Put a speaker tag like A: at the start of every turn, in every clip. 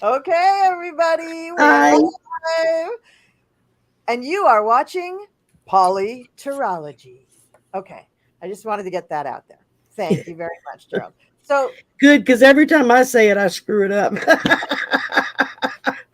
A: Okay, everybody, we're
B: Hi.
A: live. And you are watching PoliTarology. Okay, I just wanted to get that out there. Thank you very much, Gerald. So,
B: Good, because every time I say it, I screw it up.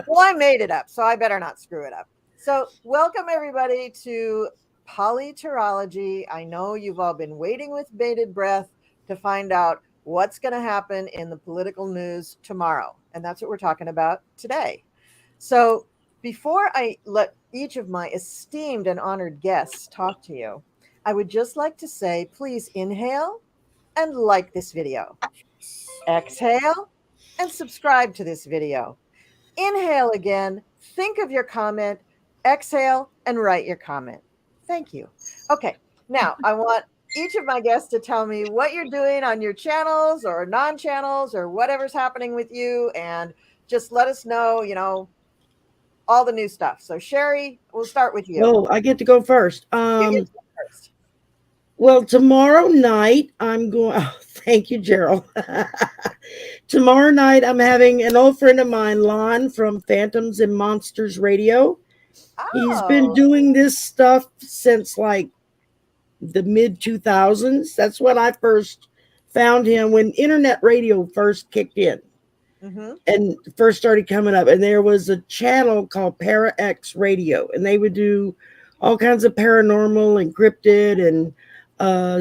A: well, I made it up, so I better not screw it up. So, welcome everybody to PoliTarology. I know you've all been waiting with bated breath to find out what's going to happen in the political news tomorrow. And that's what we're talking about today. So, before I let each of my esteemed and honored guests talk to you, I would just like to say please inhale and like this video, exhale and subscribe to this video. Inhale again, think of your comment, exhale, and write your comment. Thank you. Okay, now I want each of my guests to tell me what you're doing on your channels or non channels or whatever's happening with you, and just let us know, all the new stuff. So, Shari, we'll start with you.
B: Oh, I get to go first.
A: You get to go first.
B: Well, tomorrow night I'm going. Oh, thank you, Gerald. Tomorrow night I'm having an old friend of mine, Lon from Phantoms and Monsters Radio. He's been
A: Oh,
B: doing this stuff since like the mid 2000s. That's when I first found him when internet radio first kicked in
A: mm-hmm.
B: and first started coming up. And there was a channel called Para X Radio, and they would do all kinds of paranormal and cryptid and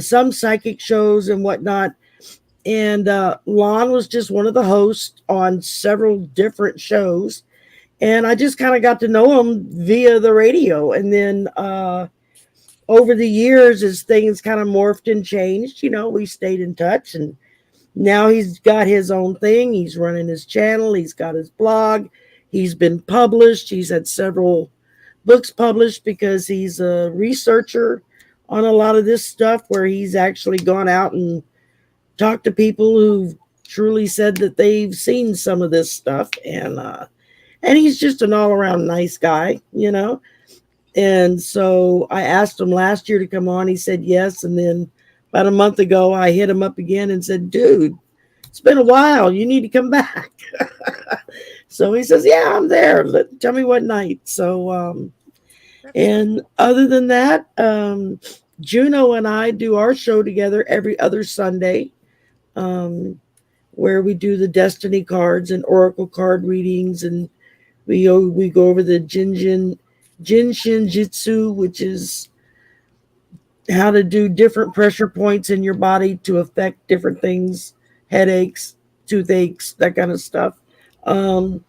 B: some psychic shows and whatnot. And Lon was just one of the hosts on several different shows. And I just kind of got to know him via the radio. And then over the years, as things kind of morphed and changed, we stayed in touch. And now he's got his own thing. He's running his channel. He's got his blog. He's been published. He's had several books published because he's a researcher on a lot of this stuff, where he's actually gone out and talked to people who've truly said that they've seen some of this stuff. And he's just an all-around nice guy. And so I asked him last year to come on. He said yes. And then about a month ago, I hit him up again and said, dude, it's been a while. You need to come back. So he says, yeah, I'm there. Tell me what night. So, and other than that, Juno and I do our show together every other Sunday, where we do the destiny cards and oracle card readings. And we go over the Jinshin Jitsu, which is how to do different pressure points in your body to affect different things, headaches, toothaches, that kind of stuff. And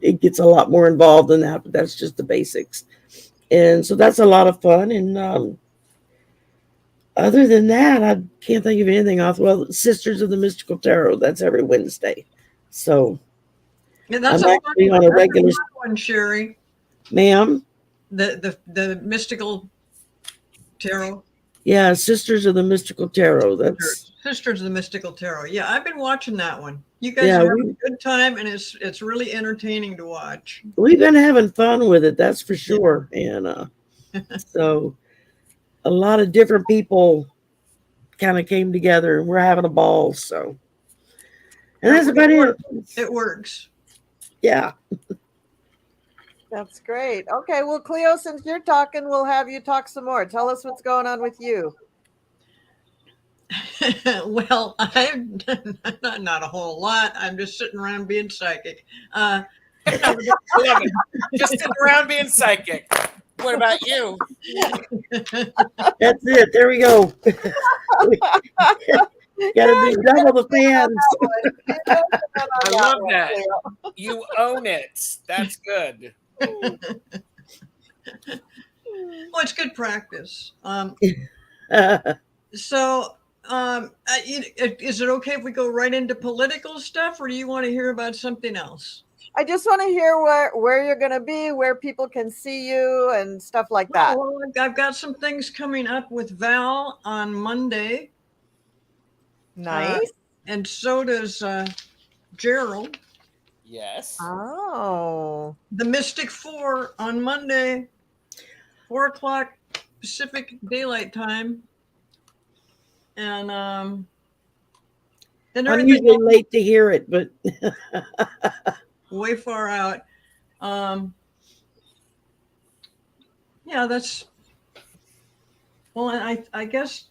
B: it gets a lot more involved than that, but that's just the basics. And so that's a lot of fun. And other than that, I can't think of anything off. Well, Sisters of the Mystical Tarot, that's every Wednesday. So
C: Yeah, that's
B: I'm actually on a regular
C: one, Shari.
B: Ma'am?
C: The mystical tarot.
B: Yeah, Sisters of the Mystical Tarot. That's
C: Sisters of the Mystical Tarot. Yeah, I've been watching that one. You guys
B: Yeah,
C: are having a good time, and it's really entertaining to watch.
B: we've been having fun with it, that's for sure. And so a lot of different people kind of came together, and we're having a ball. So, and that's about it.
C: It works.
B: Yeah.
A: That's great. Okay, well, Cleo, since you're talking, we'll have you talk some more. Tell us what's going on with you.
C: Well, I'm not a whole lot. I'm just sitting around being psychic.
D: Just sitting around being psychic. What about you?
B: That's it. There we go. Got to be double the fans.
D: I love that. You own it. That's good.
C: Well, it's good practice. So, is it okay if we go right into political stuff, or do you want to hear about something else?
A: I just want to hear where you're going to be, where people can see you and stuff like that.
C: Well, I've got some things coming up with Val on Monday.
A: Nice.
C: And so does Gerald.
D: Yes.
A: Oh.
C: The Mystic 4 on Monday, 4 o'clock Pacific Daylight Time. And then
B: I'm usually late to hear it, but
C: way far out. Yeah, that's well, and I guess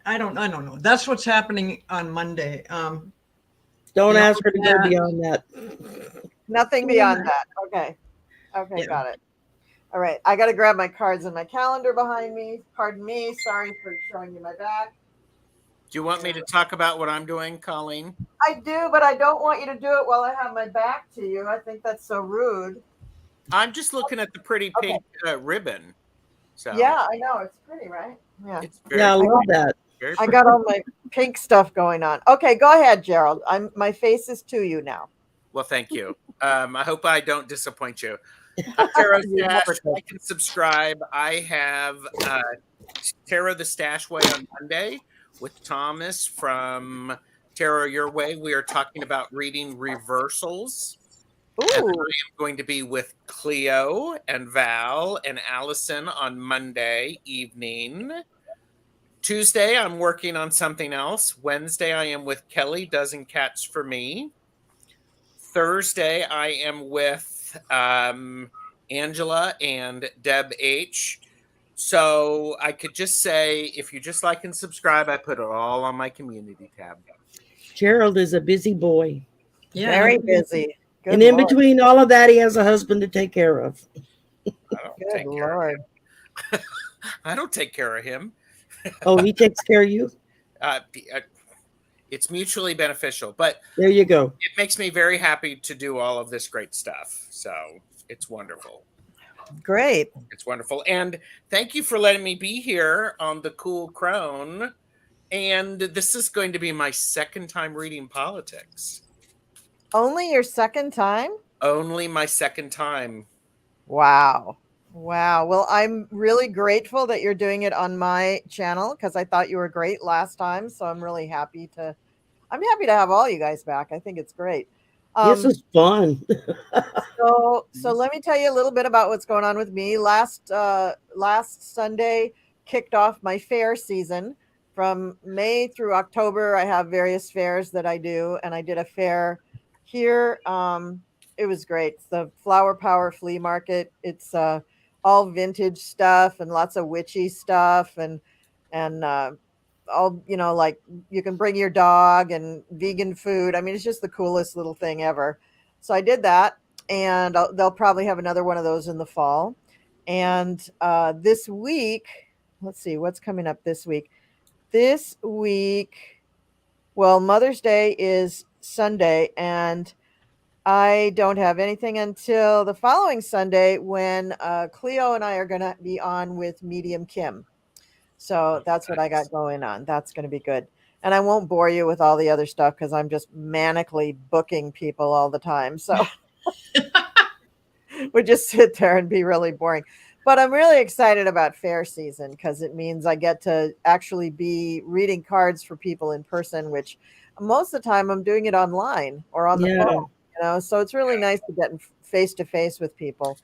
C: I don't know. That's what's happening on Monday.
B: Don't
C: Beyond
B: ask her to go
C: that,
B: beyond that.
A: Nothing beyond that. Okay. Okay,
C: yeah.
A: got it. All right. I got to grab my cards and my calendar behind me. Pardon me. Sorry for showing you my back.
D: Do you want me to talk about what I'm doing, Colleen?
A: I do, but I don't want you to do it while I have my back to you. I think that's so rude.
D: I'm just looking at the pretty pink ribbon. So
A: Yeah, I know. It's pretty, right? Yeah.
D: it's very,
B: Yeah, I love that.
D: very
A: I
D: pretty.
A: got all my pink stuff going on. Okay, go ahead, Gerald. My face is to you now.
D: Well, thank you. I hope I don't disappoint you. Tarot
A: You
D: Stash,
A: never do.
D: like and subscribe. I have Tarot the Stash Way on Monday with Thomas from Tarot Your Way. We are talking about reading reversals. And then I
A: Ooh.
D: am going to be with Cleo and Val and Allison on Monday evening. Tuesday, I'm working on something else. Wednesday, I am with Kelly, Dozen Cats for Me. Thursday, I am with Angela and Deb H. So I could just say, if you just like and subscribe, I put it all on my community tab.
B: Gerald is a busy boy.
C: Yeah,
A: Very busy. Good
B: And in
A: Lord.
B: between all of that, he has a husband to take care of.
D: I don't
A: Good
D: take care of
A: Lord.
D: him. I don't take care of him.
B: Oh, he takes care of you?
D: It's mutually beneficial, but
B: There you go.
D: it makes me very happy to do all of this great stuff. So it's wonderful.
A: Great.
D: It's wonderful. And thank you for letting me be here on the Cool Crone. And this is going to be my second time reading politics.
A: Only your second time?
D: Only my second time.
A: Wow. Wow. Well, I'm really grateful that you're doing it on my channel because I thought you were great last time. So I'm really happy to have all you guys back. I think it's great.
B: This is fun.
A: So let me tell you a little bit about what's going on with me. Last Sunday kicked off my fair season. From May through October, I have various fairs that I do, and I did a fair here. It was great. It's the Flower Power Flea Market. It's all vintage stuff and lots of witchy stuff and all, like you can bring your dog and vegan food. I mean, it's just the coolest little thing ever. So I did that, and they'll probably have another one of those in the fall. And this week, let's see what's coming up this week. This week, well, Mother's Day is Sunday, and I don't have anything until the following Sunday when Cleo and I are going to be on with Medium Kim. So that's what I got going on. That's going to be good. And I won't bore you with all the other stuff because I'm just manically booking people all the time. So we just sit there and be really boring. But I'm really excited about fair season because it means I get to actually be reading cards for people in person, which most of the time I'm doing it online or on the phone. So it's really nice to get face to face with people.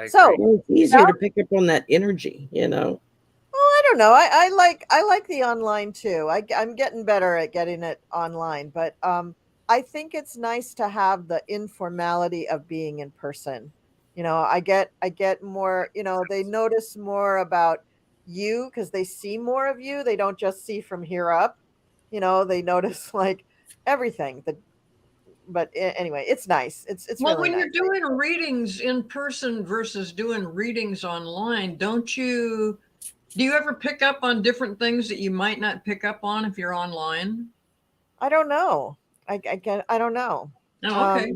B: So it's easier to pick up on that energy, Well,
A: I don't know. I like the online too. I'm getting better at getting it online, but I think it's nice to have the informality of being in person. I get more, they notice more about you because they see more of you. They don't just see from here up, they notice like everything. But anyway, it's nice. It's
C: well,
A: really
C: when
A: nice.
C: you're doing readings in person versus doing readings online, do you ever pick up on different things that you might not pick up on if you're online?
A: I don't know. I don't know.
C: Oh, okay.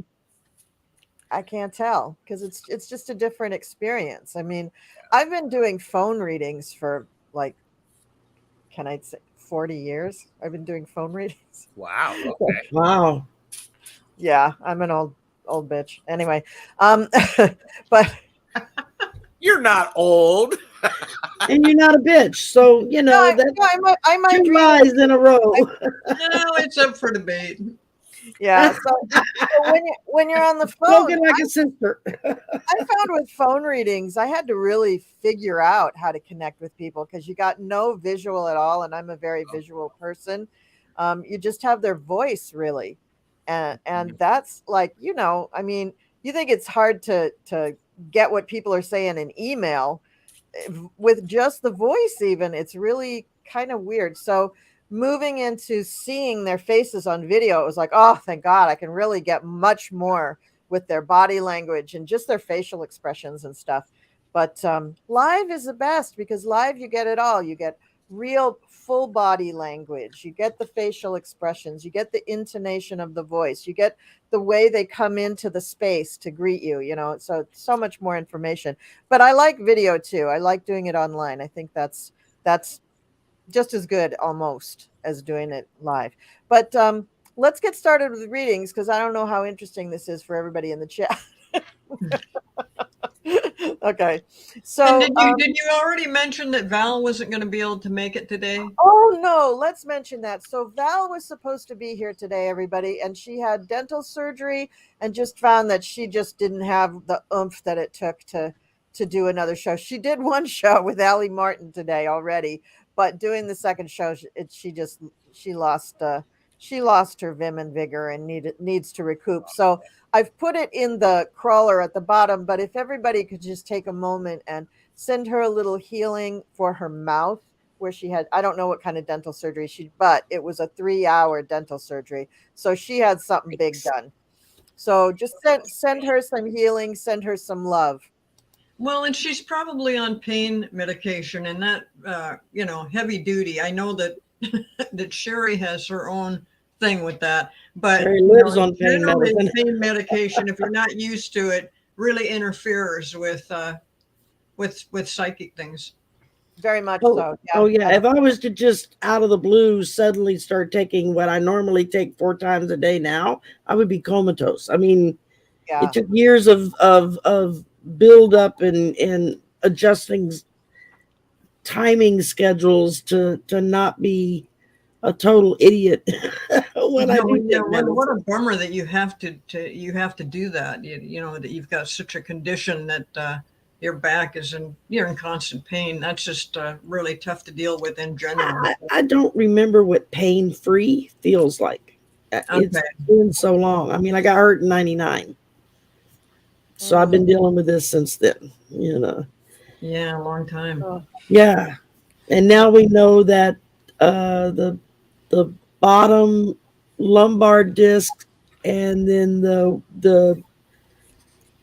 A: I can't tell because it's just a different experience. I mean, I've been doing phone readings for like, can I say 40 years? I've been doing phone readings.
D: Wow. Okay.
B: Wow.
A: Yeah, I'm an old bitch. Anyway, but
D: you're not old.
B: And you're not a bitch. So,
A: I might
B: two lies in a row.
C: No, it's up for debate.
A: Yeah. So when you're on the phone,
B: spoken like a sister.
A: I found with phone readings, I had to really figure out how to connect with people because you got no visual at all, and I'm a very visual person. You just have their voice really, And that's like, I mean, you think it's hard to get what people are saying in email. With just the voice, even, it's really kind of weird. So moving into seeing their faces on video, it was like, oh, thank God, I can really get much more with their body language and just their facial expressions and stuff. But live is the best, because live you get it all. You get real full body language, you get the facial expressions, you get the intonation of the voice, you get the way they come into the space to greet you, so much more information. But I like video too. I like doing it online. I think that's just as good almost as doing it live. But let's get started with readings, because I don't know how interesting this is for everybody in the chat. Okay, so
C: and did you already mention that Val wasn't going to be able to make it today?
A: Oh no, let's mention that. So Val was supposed to be here today, everybody, and she had dental surgery and just found that she just didn't have the oomph that it took to do another show. She did one show with Allie Martin today already, but doing the second show, she lost her vim and vigor and needs to recoup. So I've put it in the crawler at the bottom, but if everybody could just take a moment and send her a little healing for her mouth, where she had, I don't know what kind of dental surgery but it was a 3-hour dental surgery. So she had something big done. So just send her some healing, send her some love.
C: Well, and she's probably on pain medication, and that, heavy duty. I know that that Shari has her own thing with that, but
B: Shari lives on pain
C: generally
B: medicine.
C: pain medication, if you're not used to it, really interferes with psychic things.
A: Very much so. Yeah.
B: Oh yeah. If I was to just out of the blue suddenly start taking what I normally take 4 times a day now, I would be comatose. I mean, it took years of build up and adjusting timing schedules to not be a total idiot when I do take medicine.
C: What a bummer that you have to do that. That you've got such a condition that your back is you're in constant pain. That's just really tough to deal with in general.
B: I don't remember what pain-free feels like. Okay. It's been so long. I mean, I got hurt in 99. So I've been dealing with this since then,
C: Yeah, a long time.
B: Yeah. And now we know that the bottom lumbar disc and then the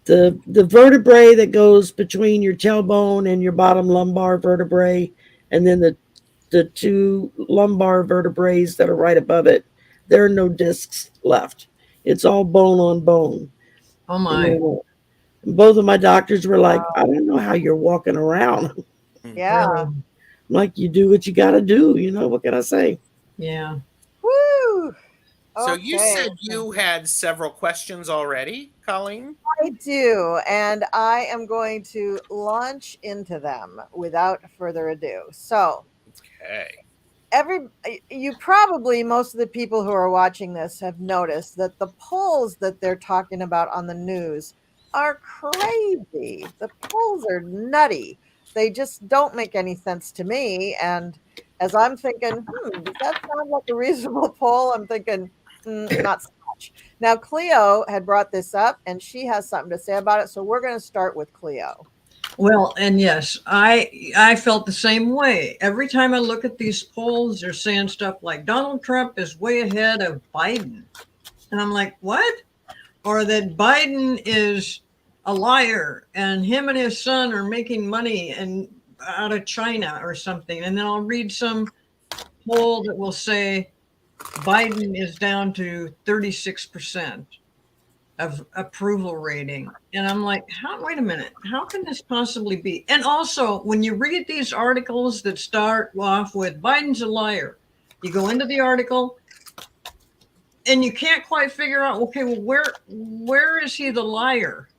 B: vertebrae that goes between your tailbone and your bottom lumbar vertebrae, and then the 2 lumbar vertebrae that are right above it, there are no discs left. It's all bone on bone.
C: Oh my.
B: Both of my doctors were like, I don't know how you're walking around.
A: Yeah.
B: I'm like, you do what you got to do. What can I say?
C: Yeah.
A: Woo.
D: So you said you had several questions already, Colleen?
A: I do, and I am going to launch into them without further ado. So, most of the people who are watching this have noticed that the polls that they're talking about on the news are crazy. The polls are nutty. They just don't make any sense to me. And as I'm thinking, does that sound like a reasonable poll? I'm thinking, not so much. Now, Cleo had brought this up, and she has something to say about it. So we're going to start with Cleo.
C: Well, and yes, I felt the same way. Every time I look at these polls, they're saying stuff like Donald Trump is way ahead of Biden. And I'm like, what? Or that Biden is a liar and him and his son are making money out of China or something. And then I'll read some poll that will say Biden is down to 36% of approval rating. And I'm like, wait a minute, how can this possibly be? And also, when you read these articles that start off with Biden's a liar, you go into the article and you can't quite figure out, okay, well, where is he the liar?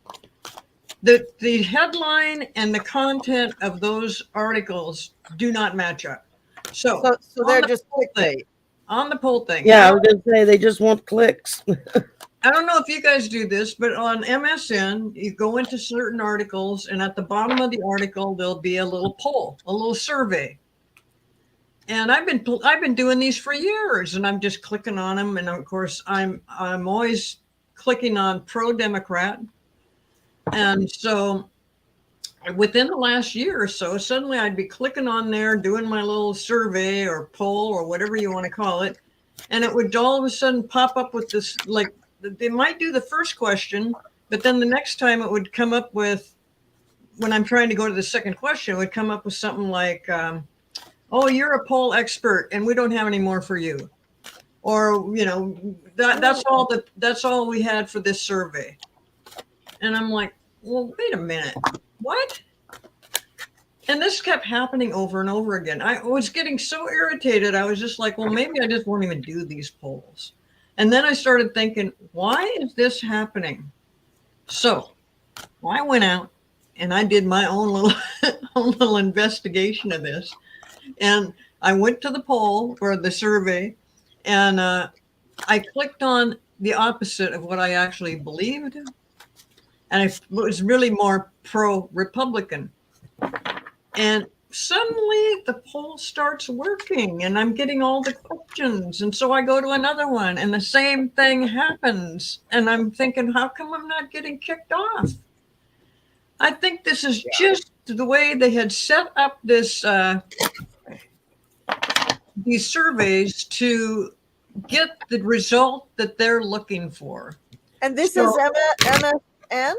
C: The headline and the content of those articles do not match up. So
A: they're just clickbait.
C: On the poll thing.
B: Yeah, I was going to say they just want clicks.
C: I don't know if you guys do this, but on MSN, you go into certain articles, and at the bottom of the article, there'll be a little poll, a little survey. And I've been doing these for years, and I'm just clicking on them. And of course, I'm always clicking on pro-Democrat. And so within the last year or so, suddenly I'd be clicking on there, doing my little survey or poll or whatever you want to call it. And it would all of a sudden pop up with this, like they might do the first question, but then the next time it would come up with, when I'm trying to go to the second question, it would come up with something like, oh, you're a poll expert and we don't have any more for you. Or, you know, that's all we had for this survey. And I'm like, well, wait a minute. What? And this kept happening over and over again. I was getting so irritated. I was just like, well, maybe I just won't even do these polls. And then I started thinking, why is this happening? So I went out and I did my own little investigation of this. And I went to the poll or the survey, and I clicked on the opposite of what I actually believed. And it was really more pro-Republican. And suddenly the poll starts working and I'm getting all the questions. And so I go to another one and the same thing happens. And I'm thinking, how come I'm not getting kicked off? I think this is just the way they had set up this these surveys to get the result that they're looking for.
A: And this is MSN?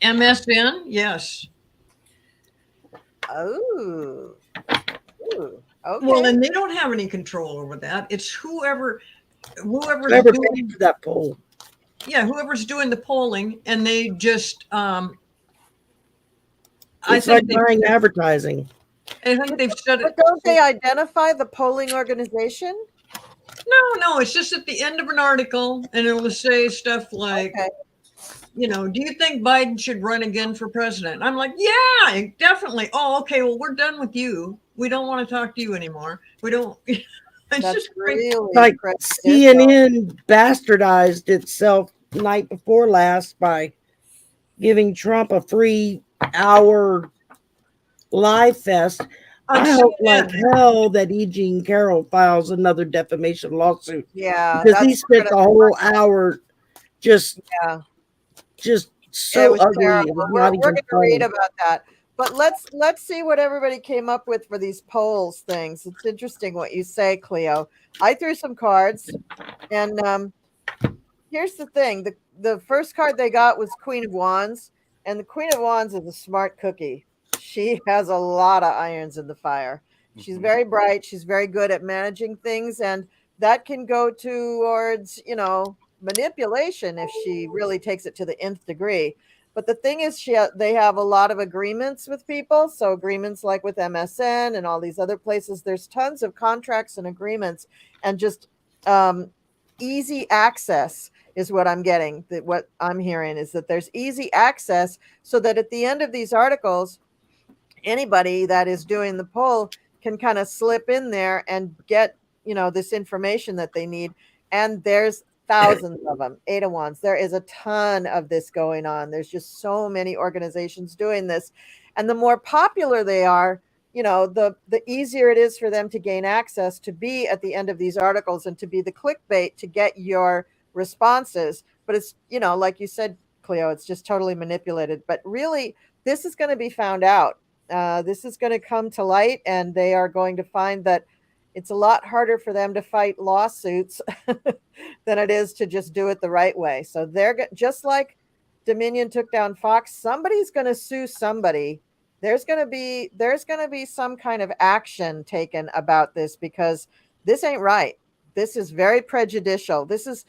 C: MSN, yes.
A: Oh. Ooh. Okay.
C: Well, and they don't have any control over that. It's whoever's
B: doing that poll.
C: Yeah, whoever's doing the polling, and they just
B: it's like buying advertising.
C: I think they've said it.
A: But don't they identify the polling organization?
C: No, it's just at the end of an article, and it will say stuff like, you know, do you think Biden should run again for president? I'm like, yeah, definitely. Oh, okay, well, we're done with you. We don't want to talk to you anymore. We don't. It's
A: That's
C: just
A: really
B: like CNN bastardized itself night before last by giving Trump a 3-hour live fest. I hope like hell that E. Jean Carroll files another defamation lawsuit.
A: Yeah,
B: because he spent the whole hour just so ugly.
A: We're going to read about that. But let's see what everybody came up with for these polls things. It's interesting what you say, Cleo. I threw some cards, and here's the thing: the first card they got was Queen of Wands, and the Queen of Wands is a smart cookie. She has a lot of irons in the fire. She's very bright. She's very good at managing things, and that can go towards, you know, manipulation if she really takes it to the nth degree. But the thing is, they have a lot of agreements with people. So agreements like with MSN and all these other places, there's tons of contracts and agreements, and just easy access is what I'm getting. That what I'm hearing is that there's easy access, so that at the end of these articles, anybody that is doing the poll can kind of slip in there and get, you know, this information that they need. And there's thousands of them. 8 of Wands. There is a ton of this going on. There's just so many organizations doing this. And the more popular they are, you know, the easier it is for them to gain access, to be at the end of these articles and to be the clickbait to get your responses. But it's, you know, like you said, Cleo, it's just totally manipulated. But really, this is going to be found out. This is going to come to light, and they are going to find that it's a lot harder for them to fight lawsuits than it is to just do it the right way. So they're just like Dominion took down Fox. Somebody's going to sue somebody. There's going to be some kind of action taken about this, because this ain't right. This is very prejudicial. This is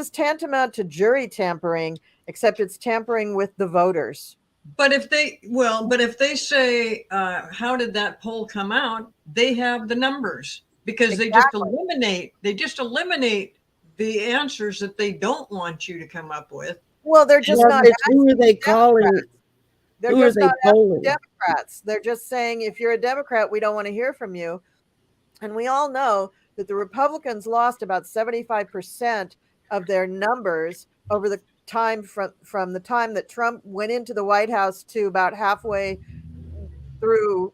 A: tantamount to jury tampering, except it's tampering with the voters.
C: But if they say, how did that poll come out? They have the numbers, because they just eliminate the answers that they don't want you to come up with.
A: Well, they're just not.
B: Who are they calling?
A: They're just not Democrats. They're just saying, if you're a Democrat, we don't want to hear from you. And we all know that the Republicans lost about 75% of their numbers over the time from the time that Trump went into the White House to about halfway through,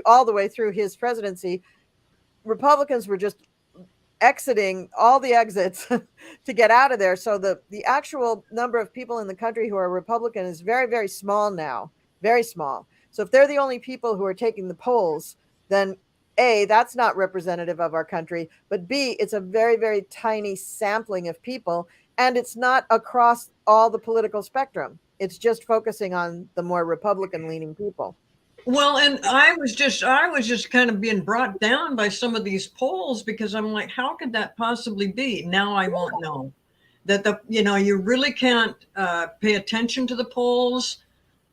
A: all the way through his presidency. Republicans were just exiting all the exits to get out of there. So the actual number of people in the country who are Republican is very, very small now, very small. So if they're the only people who are taking the polls, then A, that's not representative of our country, but B, it's a very, very tiny sampling of people, and it's not across all the political spectrum. It's just focusing on the more Republican leaning people.
C: Well, and I was just kind of being brought down by some of these polls, because I'm like, how could that possibly be? Now I won't know that you really can't pay attention to the polls.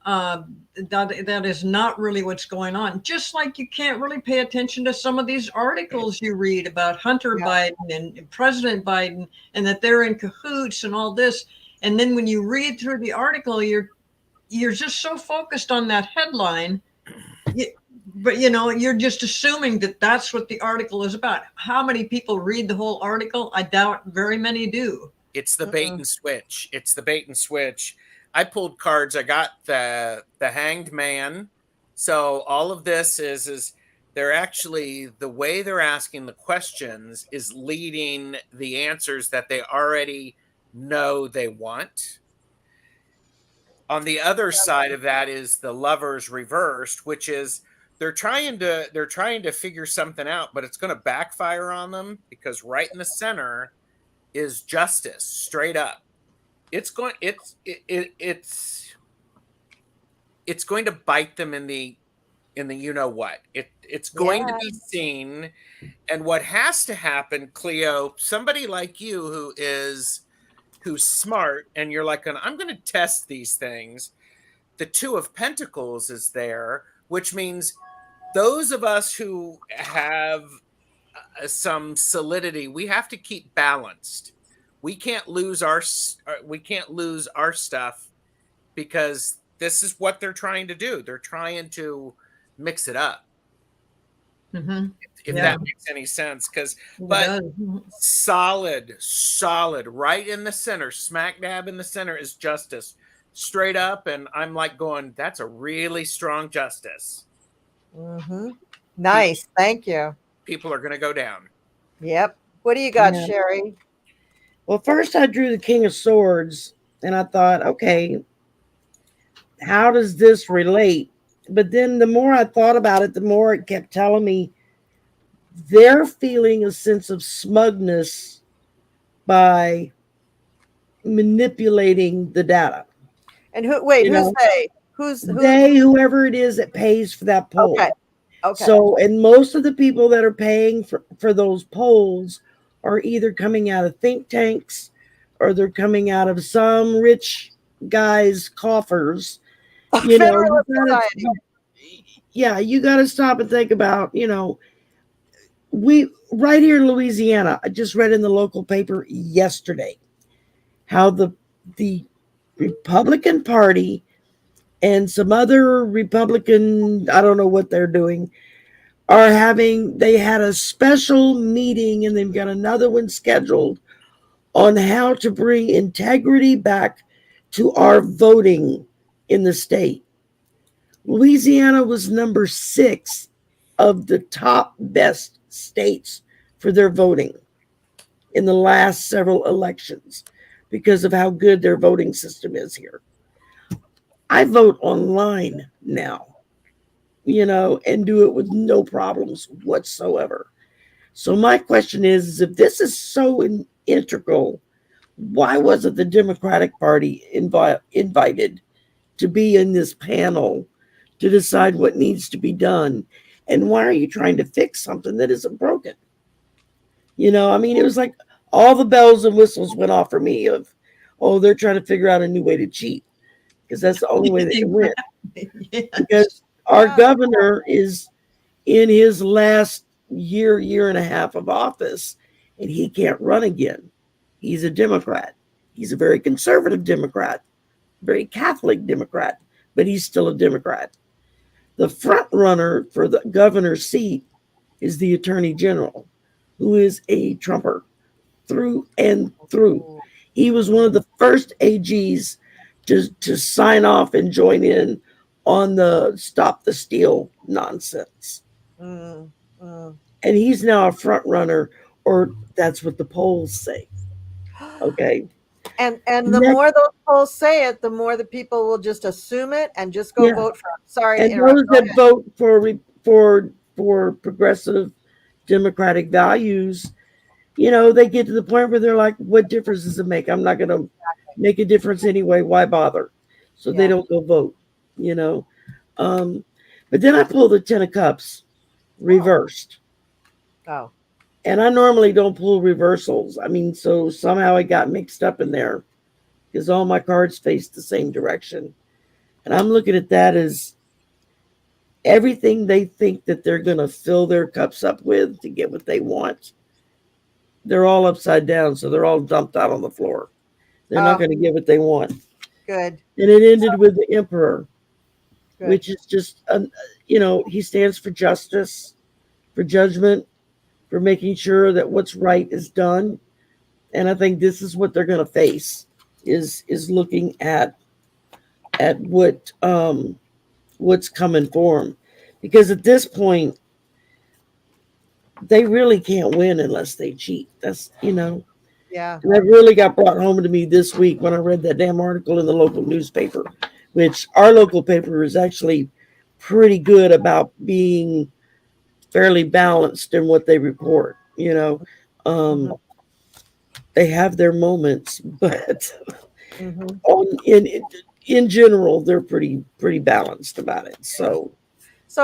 C: That is not really what's going on. Just like you can't really pay attention to some of these articles you read about Hunter Biden and President Biden, and that they're in cahoots and all this. And then when you read through the article, you're just so focused on that headline. But you're just assuming that that's what the article is about. How many people read the whole article? I doubt very many do.
D: It's the bait and switch. It's the bait and switch. I pulled cards. I got the Hanged Man. So all of this is they're actually, the way they're asking the questions is leading the answers that they already know they want. On the other side of that is the Lovers reversed, which is they're trying to figure something out, but it's going to backfire on them, because right in the center is Justice, straight up. It's going to bite them in the you know what. It's going to be seen. And what has to happen, Cleo, somebody like you who's smart, and you're like, I'm going to test these things. The Two of Pentacles is there, which means those of us who have some solidity, we have to keep balanced. We can't lose our stuff, because this is what they're trying to do. They're trying to mix it up.
C: Mm-hmm.
D: If that makes any sense, but solid, right in the center, smack dab in the center is Justice, straight up. And I'm like going, that's a really strong Justice.
A: Mm-hmm. Nice. Thank you.
D: People are going to go down.
A: Yep. What do you got, Shari?
B: Well, first I drew the King of Swords, and I thought, okay, how does this relate? But then the more I thought about it, the more it kept telling me they're feeling a sense of smugness by manipulating the data.
A: And who's they? Who's
B: they? Whoever it is that pays for that poll.
A: Okay.
B: So, and most of the people that are paying for those polls are either coming out of think tanks, or they're coming out of some rich guy's coffers. You got to stop and think about, we right here in Louisiana, I just read in the local paper yesterday how the Republican Party and some other Republican, I don't know what they're doing, they had a special meeting, and they've got another one scheduled on how to bring integrity back to our voting in the state. Louisiana was number 6 of the top best states for their voting in the last several elections because of how good their voting system is here. I vote online now, and do it with no problems whatsoever. So my question is if this is so integral, why wasn't the Democratic Party invited to be in this panel to decide what needs to be done? And why are you trying to fix something that isn't broken? It was like all the bells and whistles went off for me of, they're trying to figure out a new way to cheat, because that's the only way they can win.
C: Yes.
B: Because our governor is in his last year and a half of office, and he can't run again. He's a Democrat. He's a very conservative Democrat, very Catholic Democrat, but he's still a Democrat. The front runner for the governor's seat is the Attorney General, who is a Trumper through and through. He was one of the first AGs to sign off and join in on the Stop the Steal nonsense. and he's now a front runner, or that's what the polls say. Okay.
A: And the
B: Next,
A: more those polls say it, the more the people will just assume it and just go
B: yeah,
A: vote for him. Sorry to
B: and
A: interrupt.
B: those
A: Go
B: that
A: ahead.
B: vote for progressive democratic values, they get to the point where they're like, what difference does it make? I'm not going to make a difference anyway. Why bother? So they
A: Yeah.
B: don't go vote, you know. Um, but then I pull the 10 of cups
A: Oh.
B: reversed.
A: Oh.
B: And I normally don't pull reversals. I mean, so somehow it got mixed up in there because all my cards face the same direction. And I'm looking at that as everything they think that they're going to fill their cups up with to get what they want. They're all upside down, so they're all dumped out on the floor. They're not
A: Oh,
B: going to get what they want.
A: good.
B: And it ended with the emperor,
A: Good.
B: which is just, he stands for justice, for judgment, for making sure that what's right is done. And I think this is what they're going to face is looking at what's coming for them, because at this point they really can't win unless they cheat.
A: Yeah.
B: And that really got brought home to me this week when I read that damn article in the local newspaper, which our local paper is actually pretty good about being fairly balanced in what they report.
A: Hmm.
B: They have their moments, but
A: Hmm.
B: in general, they're pretty balanced about it.
A: So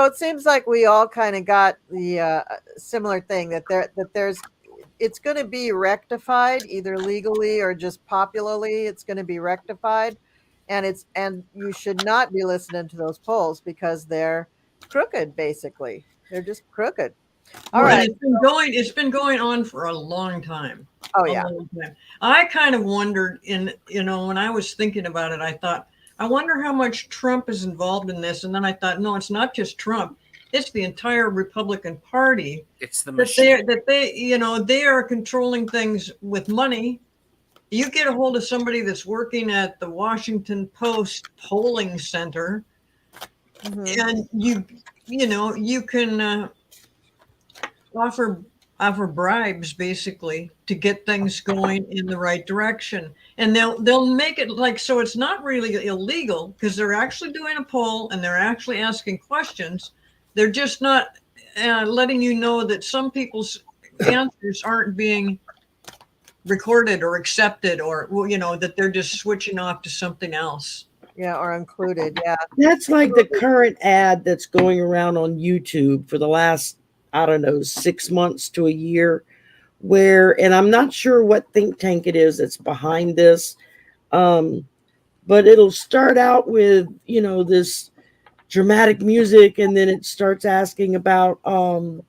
A: it seems like we all kind of got the similar thing that there's it's going to be rectified either legally or just popularly. It's going to be rectified, and you should not be listening to those polls because they're crooked. Basically, they're just crooked. All
C: Well, and
A: right.
C: it's been going on for a long time.
A: Oh
C: A
A: yeah.
C: long time. I kind of wondered when I was thinking about it, I thought, I wonder how much Trump is involved in this. And then I thought, no, it's not just Trump. It's the entire Republican Party
D: It's the
C: that
D: machine.
C: they are controlling things with money. You get a hold of somebody that's working at the Washington Post polling center,
A: Hmm.
C: and you can offer offer bribes basically to get things going in the right direction, and they'll make it like so it's not really illegal because they're actually doing a poll and they're actually asking questions. They're just not letting you know that some people's answers aren't being recorded or accepted, or that they're just switching off to something else.
A: Yeah, or included. Yeah.
B: that's like the current ad that's going around on YouTube for the last, I don't know, 6 months to a year, and I'm not sure what think tank it is that's behind this. Um, but it'll start out with, this dramatic music, and then it starts asking about, um,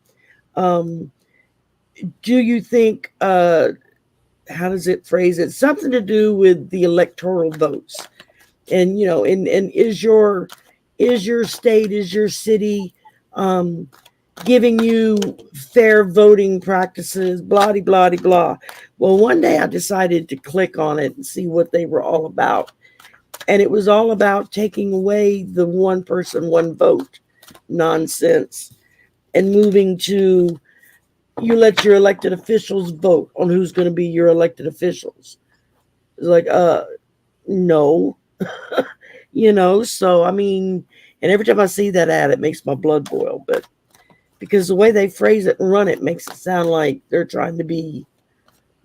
B: do you think, how does it phrase it? Something to do with the electoral votes. And, and is your state, is your city, um, giving you fair voting practices, blah, blah, blah, blah. Well, one day I decided to click on it and see what they were all about. And it was all about taking away the one person, one vote nonsense and moving to you let your elected officials vote on who's going to be your elected officials. It's like, no, so I mean, and every time I see that ad, it makes my blood boil. But because the way they phrase it and run it makes it sound like they're trying to be,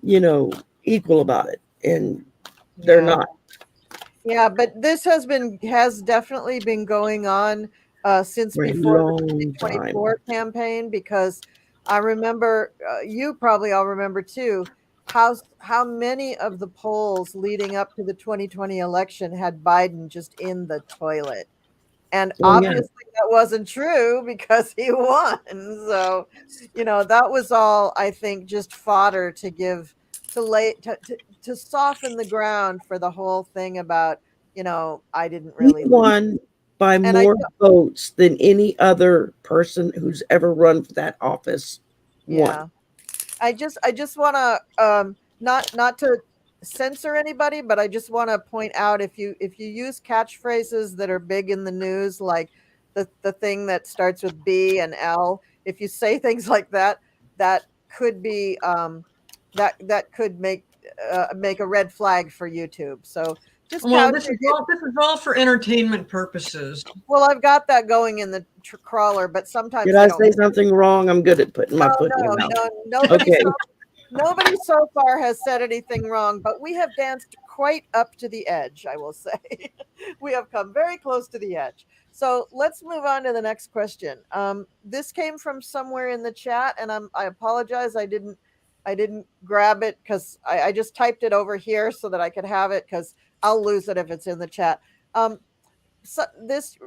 B: you know, equal about it, and they're
A: Yeah.
B: not.
A: Yeah, but this has definitely been going on since
B: For a
A: before the
B: long time.
A: 2024 campaign, because I remember you probably all remember too how many of the polls leading up to the 2020 election had Biden just in the toilet. And
B: Oh yeah,
A: obviously that wasn't true because he won. So, that was all I think just fodder to give to lay to soften the ground for the whole thing about, I didn't
B: he
A: really lose.
B: won by
A: And I
B: more votes than any other person who's ever run for that office. Won.
A: yeah. I just want to not to censor anybody, but I just want to point out if you use catchphrases that are big in the news, like the thing that starts with B and L. If you say things like that, that could be that could make a red flag for YouTube. So just
C: Well,
A: couch
C: this
A: it.
C: is all for entertainment purposes.
A: Well, I've got that going in the crawler, but sometimes
B: Did
A: they
B: I
A: don't.
B: say something wrong? I'm good at putting my
A: No,
B: foot in my
A: no,
B: mouth.
A: no.
B: Okay.
A: Nobody so far has said anything wrong, but we have danced quite up to the edge, I will say. We have come very close to the edge. So let's move on to the next question. This came from somewhere in the chat, and I apologize. I didn't grab it because I just typed it over here so that I could have it, because I'll lose it if it's in the chat. So this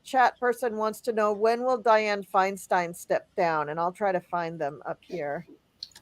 A: chat person wants to know, when will Dianne Feinstein step down? And I'll try to find them up here.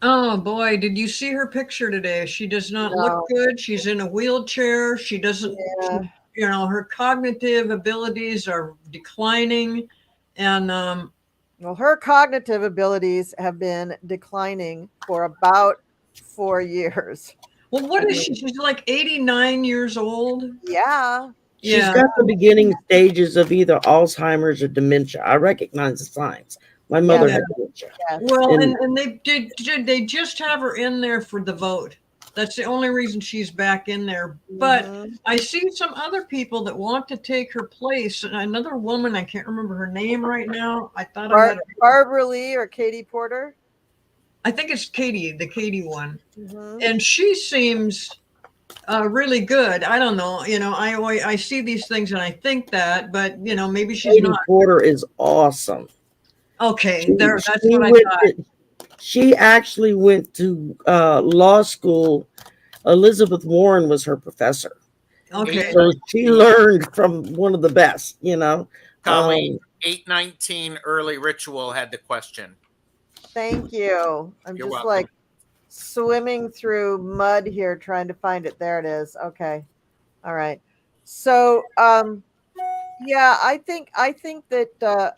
C: Oh boy, did you see her picture today? She does not
A: No.
C: look good. She's in a wheelchair. She doesn't,
A: Yeah.
C: you know, her cognitive abilities are declining. And
A: Well, her cognitive abilities have been declining for about 4 years.
C: well, what is she? She's like 89 years old.
A: Yeah.
B: She's got the beginning stages of either Alzheimer's or dementia. I recognize the signs. My mother had dementia.
A: Yes.
C: Well, and they just have her in there for the vote. That's the only reason she's back in there. But I see some other people that want to take her place. And another woman, I can't remember her name right now. I thought I had
A: Barbara Lee or Katie Porter.
C: I think it's Katie, the Katie one. And she seems really good. I don't know. You know, I see these things and I think that, but you know, maybe she's
B: Katie
C: not.
B: Porter is awesome.
C: Okay, that's what I thought.
B: She actually went to law school. Elizabeth Warren was her professor.
C: Okay.
B: So she learned from one of the best, you know.
D: Colleen, 819 early ritual had the question.
A: Thank you.
D: You're
A: just
D: welcome.
A: like swimming through mud here trying to find it. There it is. Okay. All right. So yeah, I think that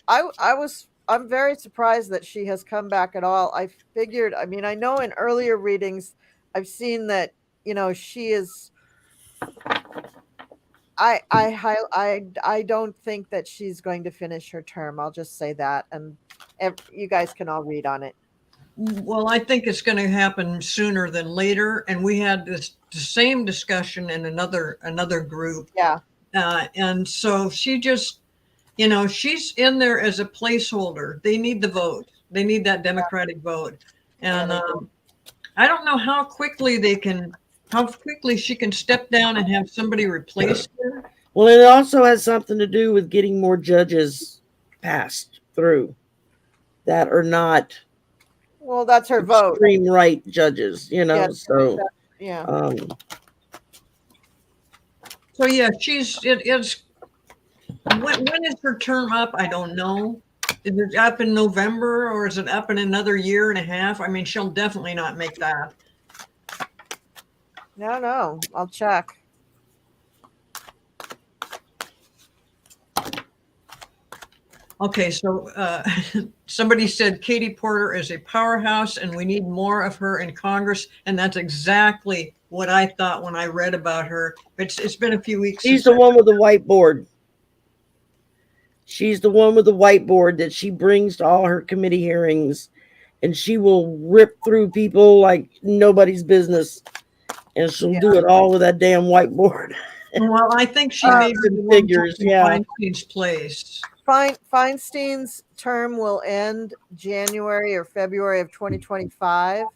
A: I'm very surprised that she has come back at all. I figured, I mean, I know in earlier readings I've seen that, you know, she is I don't think that she's going to finish her term. I'll just say that, and you guys can all read on it.
C: Well, I think it's going to happen sooner than later, and we had the same discussion in another group.
A: Yeah.
C: And so she just, you know, she's in there as a placeholder. They need the vote. They need that Democratic vote, and I don't know how quickly she can step down and have somebody replace her.
B: Well, it also has something to do with getting more judges passed through that are not.
A: Well, that's her vote.
B: Extreme right judges, you know.
A: Yeah,
B: so
A: yeah.
C: So yeah, it's when is her term up? I don't know. Is it up in November or is it up in another year and a half? I mean, she'll definitely not make that.
A: No, I'll check.
C: Okay, so somebody said Katie Porter is a powerhouse and we need more of her in Congress. And that's exactly what I thought when I read about her. It's been a few weeks.
B: She's the one with the whiteboard. She's the one with the whiteboard that she brings to all her committee hearings, and she will rip through people like nobody's business, and she'll do it all with that damn whiteboard.
C: Well, I think she may be the
B: figures,
C: Feinstein's place.
A: Feinstein's term will end January or February of 2025.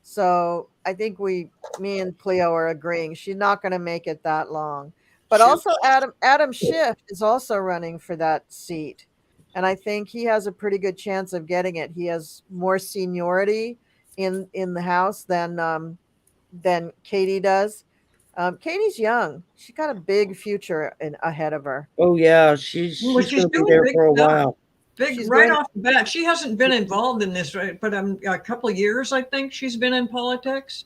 A: So I think me and Cleo are agreeing she's not going to make it that long. But also Adam Schiff is also running for that seat. And I think he has a pretty good chance of getting it. He has more seniority in the House than Katie does. Katie's young. She's got a big future ahead of her.
B: Oh yeah, she's going to be there for a while.
C: Big right off the bat. She hasn't been involved in this, right? But a couple of years, I think she's been in politics.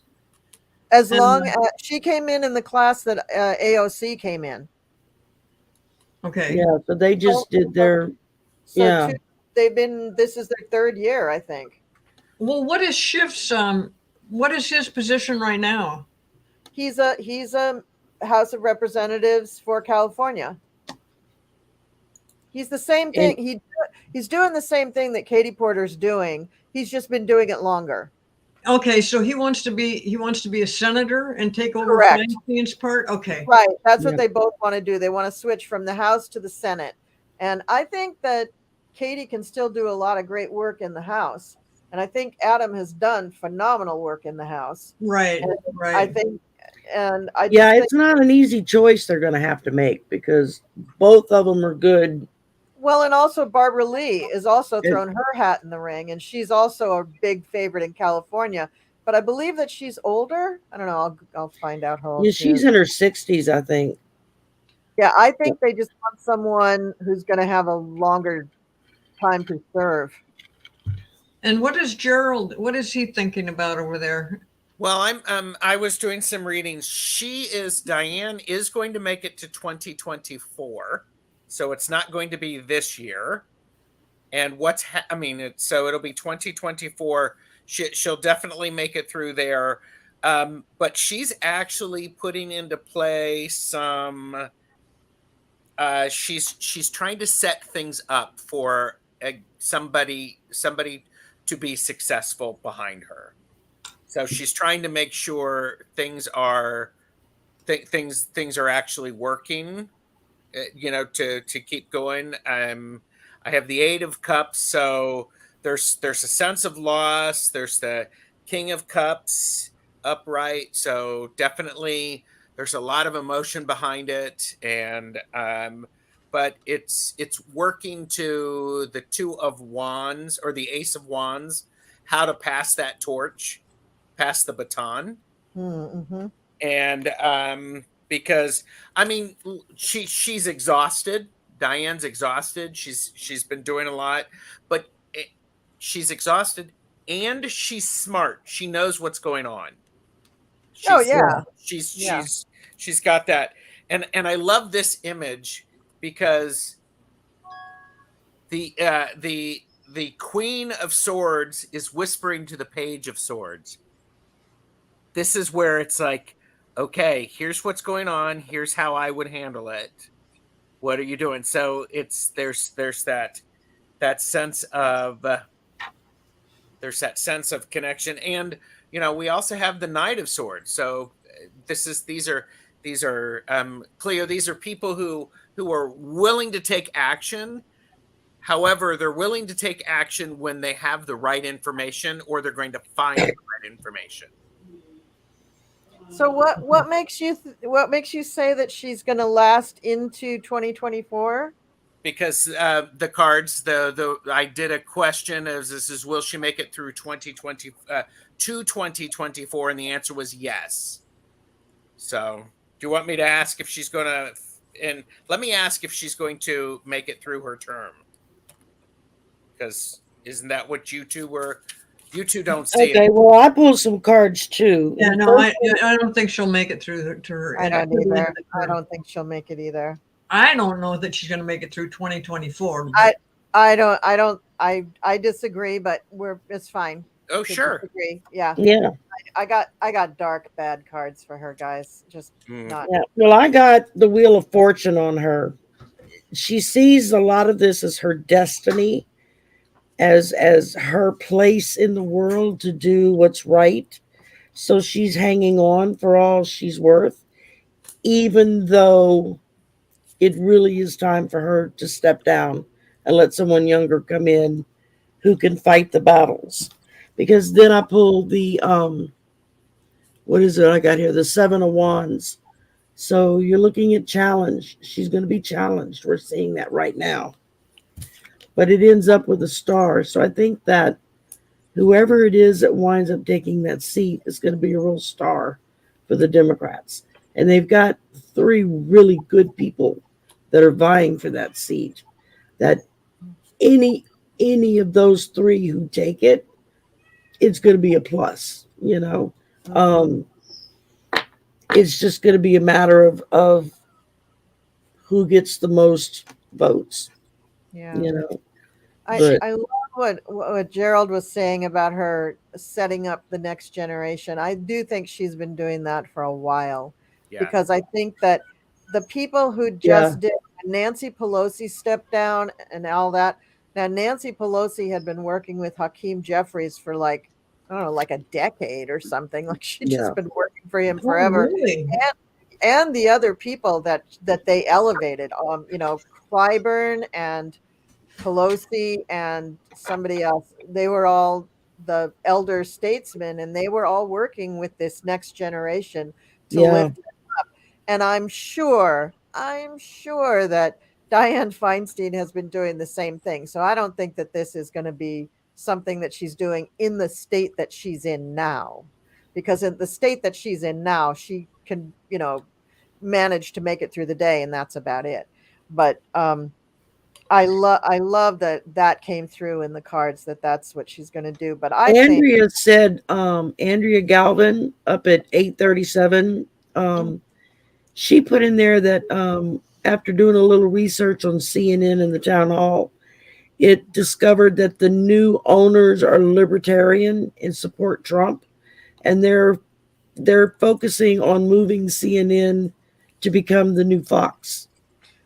A: As long as she came in the class that AOC came in.
C: Okay.
B: Yeah, so they just did their.
A: So this is their third year, I think.
C: Well, what is Schiff's what is his position right now?
A: He's a House of Representatives for California. He's the same thing. He's doing the same thing that Katie Porter's doing. He's just been doing it longer.
C: Okay, so he wants to be a senator and take over
A: Correct.
C: Feinstein's part. Okay,
A: Right. That's what
B: Yeah.
A: they both want to do. They want to switch from the House to the Senate. And I think that Katie can still do a lot of great work in the House. And I think Adam has done phenomenal work in the House.
C: right,
A: And
C: right.
A: I think, and I
B: Yeah,
A: just
B: it's not an easy choice they're going to have to make because both of them are good.
A: well, and also Barbara Lee is also
B: Yeah.
A: thrown her hat in the ring, and she's also a big favorite in California. But I believe that she's older. I don't know. I'll find out how old
B: Yeah,
A: she
B: she's
A: is.
B: in her 60s, I think.
A: Yeah, I think they just want someone who's going to have a longer time to serve.
C: And what is Gerald? What is he thinking about over there?
D: Well, I was doing some readings. Diane is going to make it to 2024. So it's not going to be this year. And so it'll be 2024. She'll definitely make it through there. But she's actually putting into play some she's trying to set things up for somebody to be successful behind her. So she's trying to make sure things are actually working, to keep going. I have the 8 of Cups, so there's a sense of loss. There's the King of Cups upright, so definitely there's a lot of emotion behind it, and but it's working to the 2 of Wands or the Ace of Wands, how to pass that torch, pass the baton.
A: Mm-hmm.
D: And because she's exhausted. Diane's exhausted. She's been doing a lot, but she's exhausted and she's smart. She knows what's going on. She's got that. And I love this image because the Queen of Swords is whispering to the Page of Swords. This is where it's like, okay, here's what's going on. Here's how I would handle it. What are you doing? So there's that sense of connection, and we also have the Knight of Swords. So these are Cleo. These are people who are willing to take action. However, they're willing to take action when they have the right information, or they're going to find the right information.
A: So what makes you say that she's going to last into 2024?
D: Because the cards, I did a question as this is, will she make it through 2020 to 2024, and the answer was yes. So do you want me to ask if she's going to? And let me ask if she's going to make it through her term, because isn't that what you two were? You two don't see
B: Okay,
D: it.
B: well, I pulled some cards too.
C: Yeah, no, I don't think she'll make it through to her.
A: I don't either. I don't think she'll make it either.
C: I don't know that she's going to make it through 2024.
A: I disagree, but it's fine.
D: Oh, sure.
A: Disagree. Yeah.
B: Yeah.
A: I got dark bad cards for her, guys. Just not.
B: Yeah. Well, I got the Wheel of Fortune on her. She sees a lot of this as her destiny, as her place in the world to do what's right. So she's hanging on for all she's worth, even though it really is time for her to step down and let someone younger come in who can fight the battles. Because then I pulled the what is it I got here? The 7 of Wands. So you're looking at challenge. She's going to be challenged. We're seeing that right now. But it ends up with a star. So I think that whoever it is that winds up taking that seat is going to be a real star for the Democrats. And they've got 3 really good people that are vying for that seat. That any of those 3 who take it, it's going to be a plus, It's just going to be a matter of who gets the most votes.
A: Yeah.
B: I
A: love what Gerald was saying about her setting up the next generation. I do think she's been doing that for a while, because I think that the people who just did Nancy Pelosi stepped down and all that. Now, Nancy Pelosi had been working with Hakeem Jeffries for like, I don't know, like a decade or something. Like she'd
B: Yeah.
A: just been working for him
C: Oh,
A: forever.
C: really?
A: And the other people that they elevated, you know, Clyburn and Pelosi and somebody else, they were all the elder statesmen, and they were all working with this next generation to
B: Yeah.
A: lift it up. And I'm sure that Dianne Feinstein has been doing the same thing. So I don't think that this is going to be something that she's doing in the state that she's in now, because in the state that she's in now, she can, you know, manage to make it through the day, and that's about it. But I love that came through in the cards, that that's what she's going to do. But I think
B: Andrea said, Andrea Galvin up at 837, she put in there that after doing a little research on CNN and the town hall, it discovered that the new owners are libertarian and support Trump, and they're focusing on moving CNN to become the new Fox.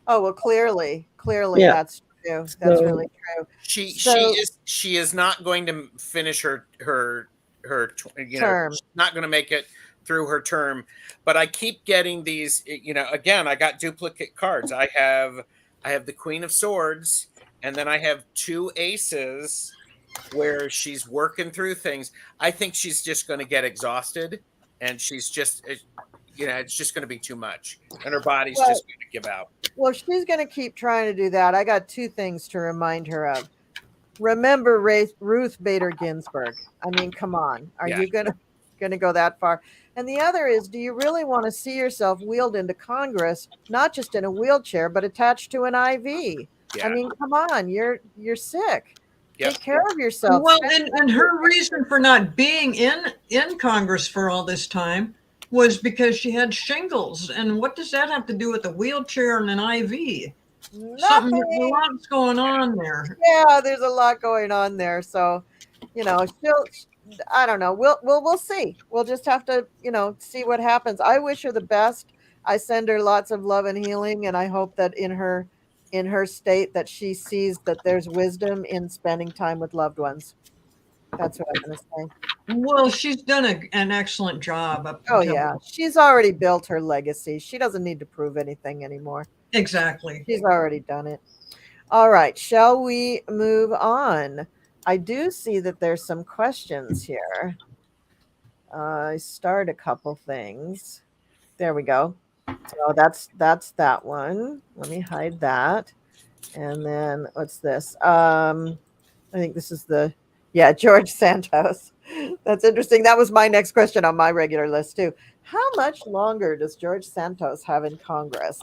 A: oh well, clearly
B: Yeah.
A: that's true. That's
B: So-
A: really true.
D: She is not going to finish her you know,
A: Term.
D: she's not going to make it through her term. But I keep getting these, you know, again, I got duplicate cards. I have the Queen of Swords, and then I have two aces where she's working through things. I think she's just going to get exhausted, and she's just, you know, it's just going to be too much, and her body's
A: Well-
D: just going to give out.
A: Well, she's going to keep trying to do that. I got two things to remind her of. Remember Ruth Bader Ginsburg. I mean, come on. Are
D: Yeah.
A: you going to go that far? And the other is, do you really want to see yourself wheeled into Congress, not just in a wheelchair, but attached to an IV?
D: Yeah.
A: I mean, come on. You're sick.
D: Yep.
A: Take care of yourself.
C: Well, and her reason for not being in Congress for all this time was because she had shingles. And what does that have to do with a wheelchair and an IV? Something, a
A: Nothing.
C: lot's going on there.
A: Yeah, there's a lot going on there. So, you know, I don't know. We'll see. We'll just have to, you know, see what happens. I wish her the best. I send her lots of love and healing, and I hope that in her state that she sees that there's wisdom in spending time with loved ones. That's what I'm going to say.
C: Well, she's done an excellent job. Up
A: Oh
C: until-
A: yeah, she's already built her legacy. She doesn't need to prove anything anymore.
C: Exactly.
A: She's already done it. All right, shall we move on? I do see that there's some questions here. I start a couple things. There we go. So that's that one. Let me hide that. And then what's this? I think this is George Santos. That's interesting. That was my next question on my regular list too. How much longer does George Santos have in Congress?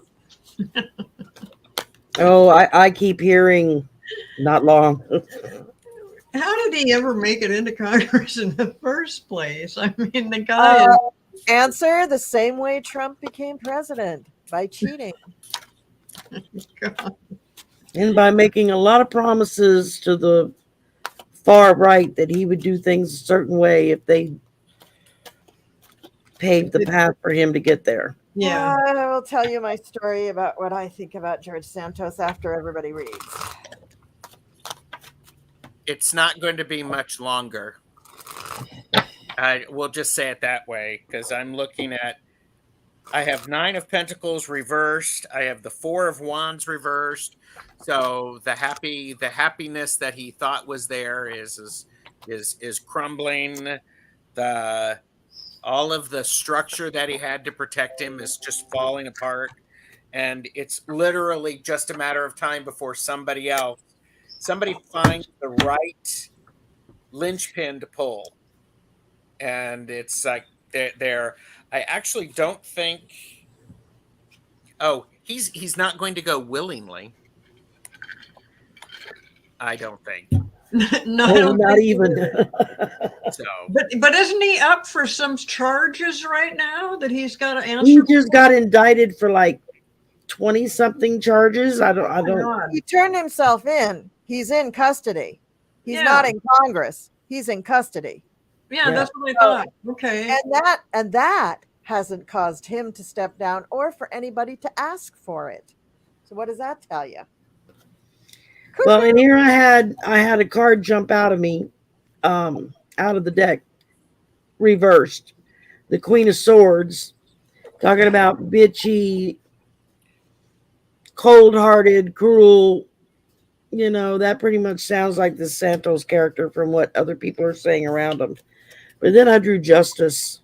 B: Oh, I keep hearing not long.
C: How did he ever make it into Congress in the first place? I mean, the guy is
A: Answer: the same way Trump became president, by cheating.
C: God.
B: And by making a lot of promises to the far right that he would do things a certain way if they paved the path for him to get there.
C: Yeah.
A: I will tell you my story about what I think about George Santos after everybody reads.
D: It's not going to be much longer. We'll just say it that way, because I'm looking at, I have 9 of Pentacles reversed. I have the 4 of Wands reversed. So the happiness that he thought was there is crumbling. All of the structure that he had to protect him is just falling apart. And it's literally just a matter of time before somebody finds the right linchpin to pull. And it's like they're I actually don't think. Oh, he's not going to go willingly. I don't think
C: No, I
B: Oh,
C: don't
B: not
C: think
B: even.
D: so.
C: But isn't he up for some charges right now that he's got to answer?
B: He just got indicted for like 20 something charges. I don't.
C: God.
A: He turned himself in. He's in custody. He's
C: Yeah.
A: not in Congress. He's in custody.
C: Yeah,
B: Yeah.
C: that's what I thought. Okay.
A: And that hasn't caused him to step down or for anybody to ask for it. So what does that tell you?
B: Well, and here I had a card jump out of me, out of the deck, reversed. The Queen of Swords, talking about bitchy, cold-hearted, cruel. You know, that pretty much sounds like the Santos character from what other people are saying around him. But then I drew Justice,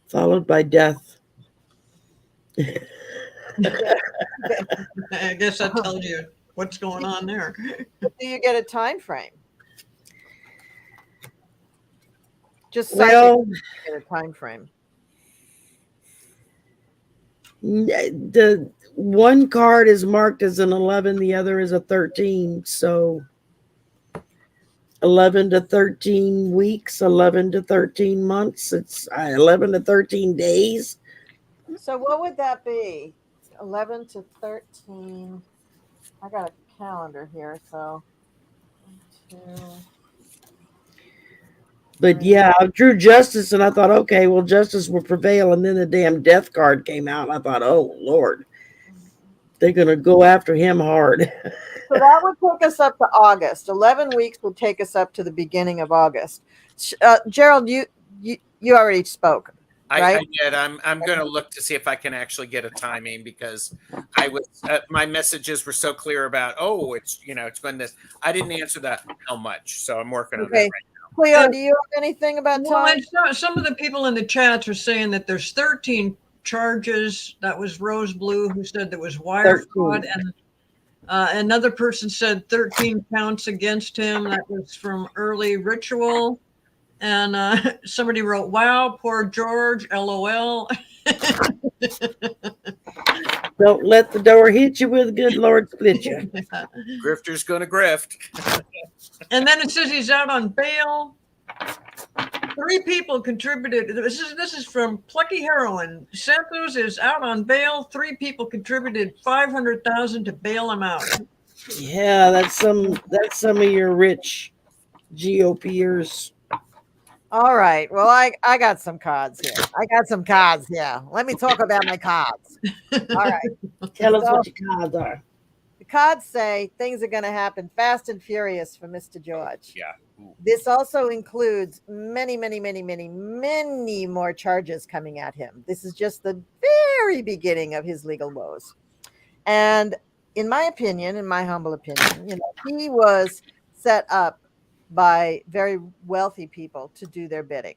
B: followed by Death.
C: I guess that tells you what's going on there.
A: Do you get a time frame? Just
B: Well,
A: get a time frame.
B: the one card is marked as an 11, the other is a 13. So 11 to 13 weeks, 11 to 13 months. It's 11 to 13 days.
A: So what would that be? 11 to 13. I got a calendar here, so 1, 2.
B: But yeah, I drew Justice and I thought, okay, well, Justice will prevail. And then the damn Death card came out. And I thought, oh, Lord, they're going to go after him hard.
A: So that would take us up to August. 11 weeks would take us up to the beginning of August. Gerald, you already spoke, right?
D: I did. I'm going to look to see if I can actually get a timing, because I was my messages were so clear about, oh, it's it's when this. I didn't answer that how much, so I'm working on that right now.
A: Cleo, do you have anything about time?
C: Well, some of the people in the chats are saying that there's 13 charges. That was Rose Blue who said there was wire fraud, and another person said 13 counts against him. That was from Early Ritual. And somebody wrote, wow, poor George, LOL.
B: Don't let the door hit you with good Lord split you.
D: Grifter's going to grift.
C: And then it says he's out on bail. 3 people contributed. This is from Plucky Heroin. Santos is out on bail. 3 people contributed $500,000 to bail him out.
B: Yeah, that's some of your rich GOPers.
A: All right. Well, I got some cards here. Let me talk about my cards. All right.
B: Tell us what your cards are.
A: The cards say things are going to happen fast and furious for Mr. George.
D: Yeah. Ooh.
A: This also includes many, many, many, many, many more charges coming at him. This is just the very beginning of his legal woes. And in my opinion, in my humble opinion, he was set up by very wealthy people to do their bidding.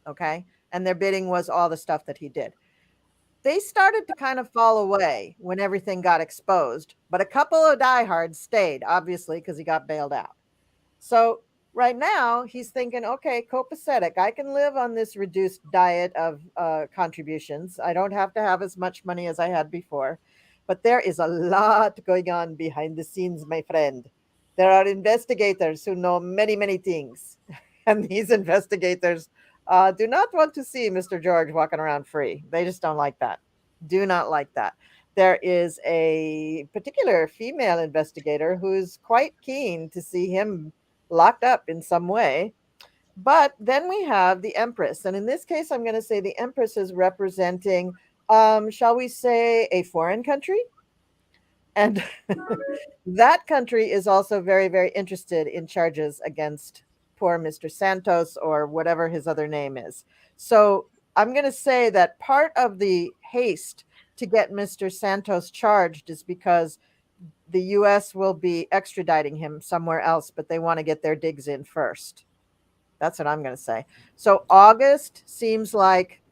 A: Okay. And their bidding was all the stuff that he did. They started to kind of fall away when everything got exposed, but a couple of diehards stayed, obviously, because he got bailed out. So right now he's thinking, okay, copacetic. I can live on this reduced diet of contributions. I don't have to have as much money as I had before, but there is a lot going on behind the scenes, my friend. There are investigators who know many, many things. And these investigators do not want to see Mr. George walking around free. They just don't like that. Do not like that. There is a particular female investigator who's quite keen to see him locked up in some way. But then we have the Empress. And in this case, I'm going to say the Empress is representing, shall we say, a foreign country? And that country is also very, very interested in charges against poor Mr. Santos or whatever his other name is. So I'm going to say that part of the haste to get Mr. Santos charged is because the U.S. will be extraditing him somewhere else, but they want to get their digs in first. That's what I'm going to say. So August seems like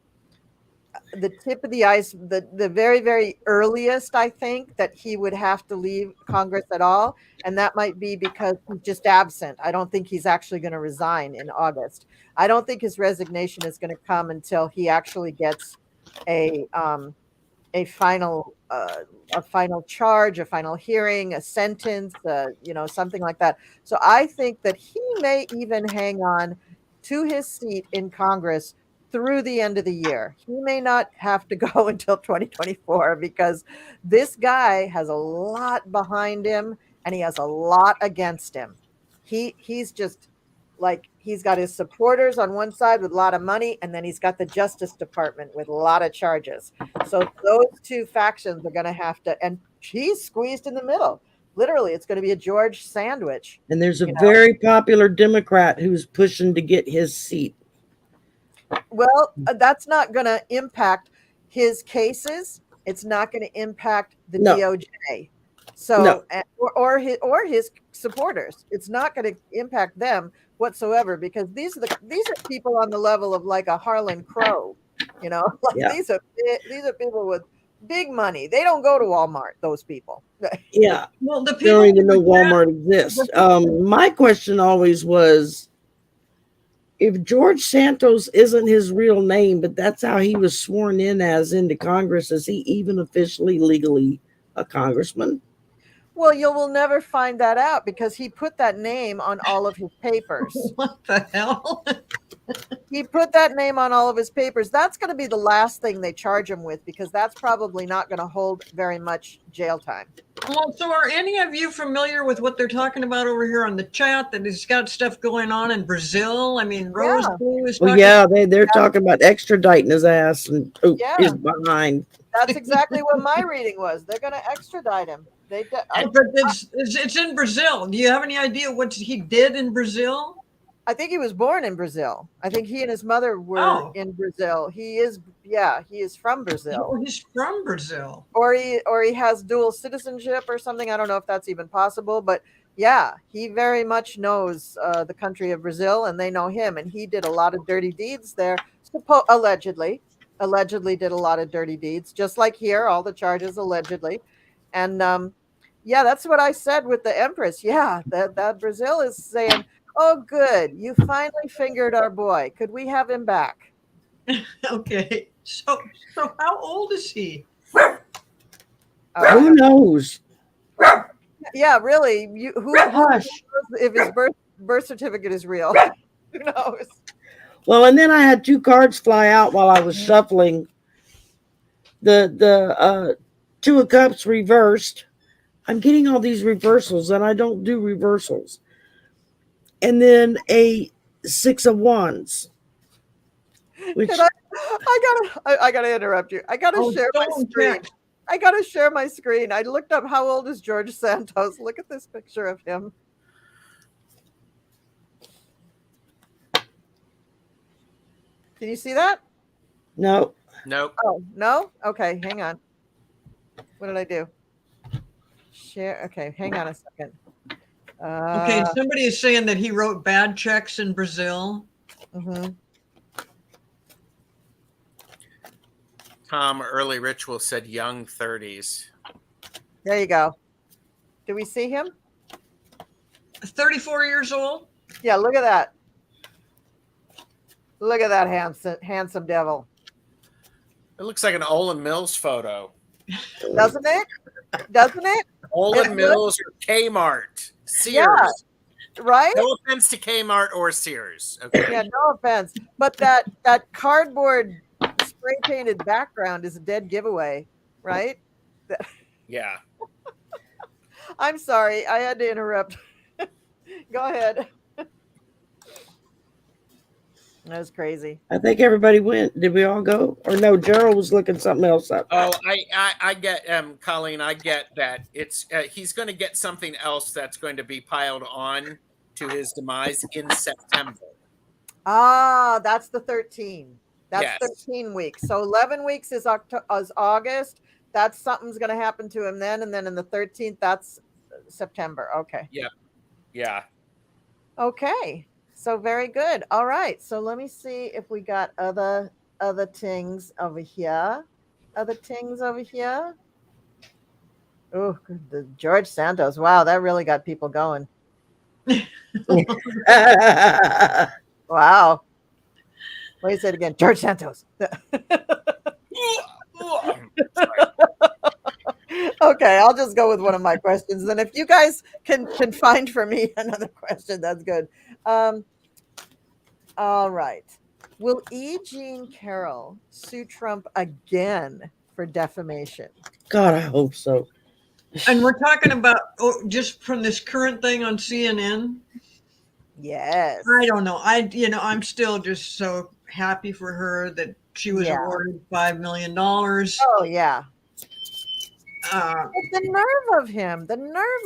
A: the tip of the ice, the very, very earliest, I think, that he would have to leave Congress at all. And that might be because he's just absent. I don't think he's actually going to resign in August. I don't think his resignation is going to come until he actually gets a final charge, a final hearing, a sentence, something like that. So I think that he may even hang on to his seat in Congress through the end of the year. He may not have to go until 2024 because this guy has a lot behind him and he has a lot against him. He's just Like he's got his supporters on one side with a lot of money, and then he's got the Justice Department with a lot of charges. So those two factions are going to have to, and he's squeezed in the middle. Literally, it's going to be a George sandwich.
B: And there's a very popular Democrat who's pushing to get his seat.
A: Well, that's not going to impact his cases. It's not going to impact the DOJ. So, or his supporters. It's not going to impact them whatsoever, because these are people on the level of like a Harlan Crow. These are people with big money. They don't go to Walmart. Those people.
B: Yeah.
C: Well, the people
B: they don't even know Walmart exists. My question always was, if George Santos isn't his real name, but that's how he was sworn in as into Congress, is he even officially legally a congressman?
A: Well, you will never find that out because he put that name on all of his papers.
C: What the hell?
A: He put that name on all of his papers. That's going to be the last thing they charge him with, because that's probably not going to hold very much jail time.
C: Well, so are any of you familiar with what they're talking about over here on the chat, that he's got stuff going on in Brazil? I mean, Rose Blue is talking
B: they're talking about extraditing his ass and his behind.
A: That's exactly what my reading was. They're going to extradite him.
C: But it's in Brazil. Do you have any idea what he did in Brazil?
A: I think he was born in Brazil. I think he and his mother were in Brazil. He is from Brazil.
C: Oh, he's from Brazil.
A: Or he has dual citizenship or something. I don't know if that's even possible, but yeah, he very much knows the country of Brazil, and they know him. And he did a lot of dirty deeds there, allegedly did a lot of dirty deeds, just like here, all the charges allegedly. And that's what I said with the Empress. Yeah, that Brazil is saying, oh, good, you finally fingered our boy. Could we have him back?
C: Okay. So how old is he?
B: Who knows?
A: Yeah, really. Who knows if his birth certificate is real? Who knows?
B: Well, and then I had two cards fly out while I was shuffling. The Two of Cups reversed. I'm getting all these reversals, and I don't do reversals. And then a Six of Wands. Which
A: I gotta interrupt you. I gotta share my screen. I gotta share my screen. I looked up how old is George Santos. Look at this picture of him. Can you see that?
B: No.
D: Nope.
A: Oh, no? Okay, hang on. What did I do? Share. Okay, hang on a second.
C: Okay, somebody is saying that he wrote bad checks in Brazil.
A: Mm-hmm.
D: Tom Early Ritual said young 30s.
A: There you go. Do we see him?
C: 34 years old?
A: Yeah, look at that. Look at that handsome devil.
D: It looks like an Olin Mills photo.
A: Doesn't it? Doesn't it?
D: Olin Mills or Kmart. Sears.
A: Yeah, right?
D: No offense to Kmart or Sears. Okay.
A: Yeah, no offense. But that cardboard spray painted background is a dead giveaway, right?
D: Yeah.
A: I'm sorry. I had to interrupt. Go ahead. That was crazy.
B: I think everybody went. Did we all go? Or no, Gerald was looking something else up.
D: Oh, I get, Colleen, I get that. It's he's going to get something else that's going to be piled on to his demise in September.
A: Ah, that's the 13. That's
D: Yes.
A: 13 weeks. So 11 weeks is August. That's something's going to happen to him then. And then in the 13th, that's September. Okay.
D: Yep. Yeah.
A: Okay. So very good. All right. So let me see if we got other things over here. Other things over here. Oh, the George Santos. Wow, that really got people going. Wow. Wait, say it again. George Santos. Okay, I'll just go with one of my questions. Then if you guys can find for me another question, that's good. All right. Will E. Jean Carroll sue Trump again for defamation?
B: God, I hope so.
C: And we're talking about just from this current thing on CNN.
A: Yes.
C: I don't know. I'm still just so happy for her that she was
A: Yeah.
C: awarded $5 million.
A: Oh yeah.
C: Uh,
A: But the nerve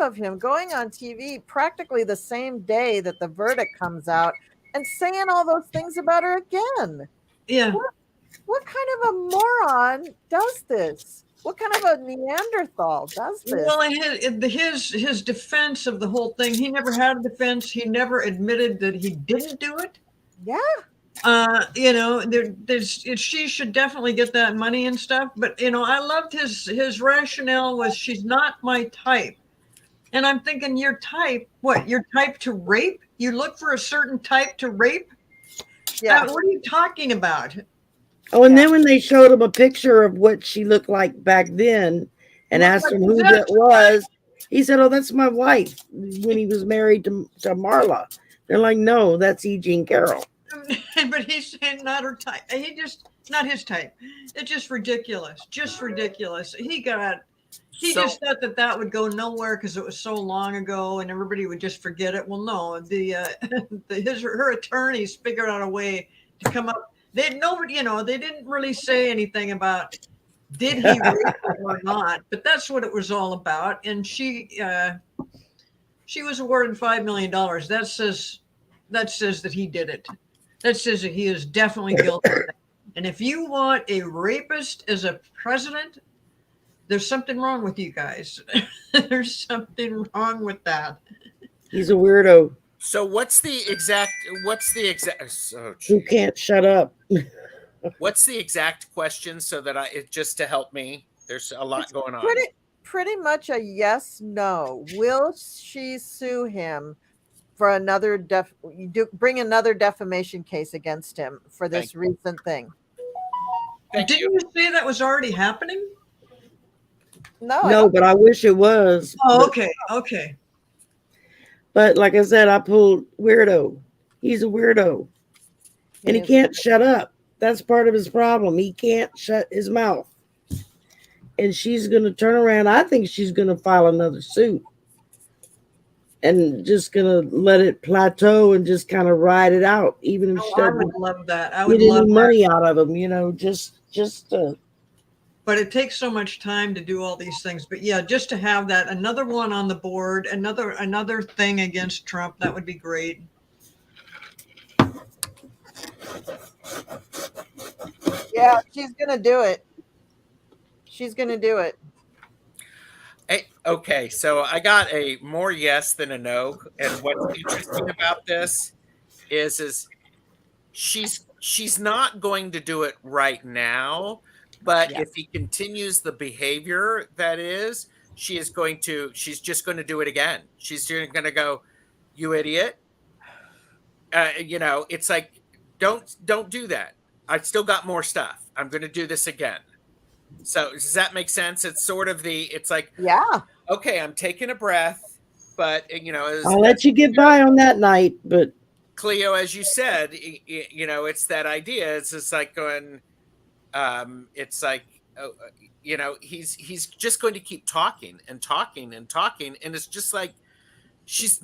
A: of him going on TV practically the same day that the verdict comes out and saying all those things about her again.
C: yeah.
A: What kind of a moron does this? What kind of a Neanderthal does this?
C: Well, his defense of the whole thing, he never had a defense. He never admitted that he didn't do it.
A: Yeah.
C: She should definitely get that money and stuff. But I loved his rationale was she's not my type, and I'm thinking your type. What? Your type to rape? You look for a certain type to rape?
A: Yeah.
C: What are you talking about?
B: Oh, and
A: Yeah.
B: then when they showed him a picture of what she looked like back then and
C: Looked
B: asked
C: like
B: him who
C: this.
B: that was, he said, "Oh, that's my wife," when he was married to Marla. They're like, "No, that's E. Jean Carroll."
C: But he's saying not her type. Not his type. It's just ridiculous. Just ridiculous. He just thought that would go nowhere because it was so long ago and everybody would just forget it. Well, no, her attorneys figured out a way to come up. They didn't really say anything about did he rape her or not, but that's what it was all about. And she was awarded $5 million. That says that he did it. That says that he is definitely guilty. And if you want a rapist as a president, there's something wrong with you guys. There's something wrong with that.
B: He's a weirdo
D: So what's the exact? Oh,
B: who can't shut up.
D: what's the exact question? So that just to help me. There's a lot going on.
A: Pretty much a yes, no. Will she sue him for another bring another defamation case against him for this recent thing?
C: Didn't you say that was already happening?
B: No, but I wish it was.
C: Oh, okay.
B: But like I said, I pulled weirdo. He's a weirdo. And he can't shut up. That's part of his problem. He can't shut his mouth. And she's going to turn around. I think she's going to file another suit. And just going to let it plateau and just kind of ride it out. Even if she
C: I
B: doesn't
C: would love that. I
B: get
C: would
B: any
C: love
B: money out of him, just
C: But it takes so much time to do all these things. But yeah, just to have that another one on the board, another thing against Trump, that would be great.
A: Yeah, she's gonna do it. She's gonna do it.
D: Hey, okay, so I got a more yes than a no. And what's interesting about this is she's not going to do it right now. But if he continues the behavior that is, she's just going to do it again. She's going to go, "You idiot." It's like, don't do that. I still got more stuff. I'm going to do this again. So does that make sense? It's sort of it's like,
A: yeah,
D: okay, I'm taking a breath, but
B: I'll let you get by on that night. But
D: Cleo, as you said, it's that idea. It's just like going, it's like, he's just going to keep talking and talking and talking, and it's just like she's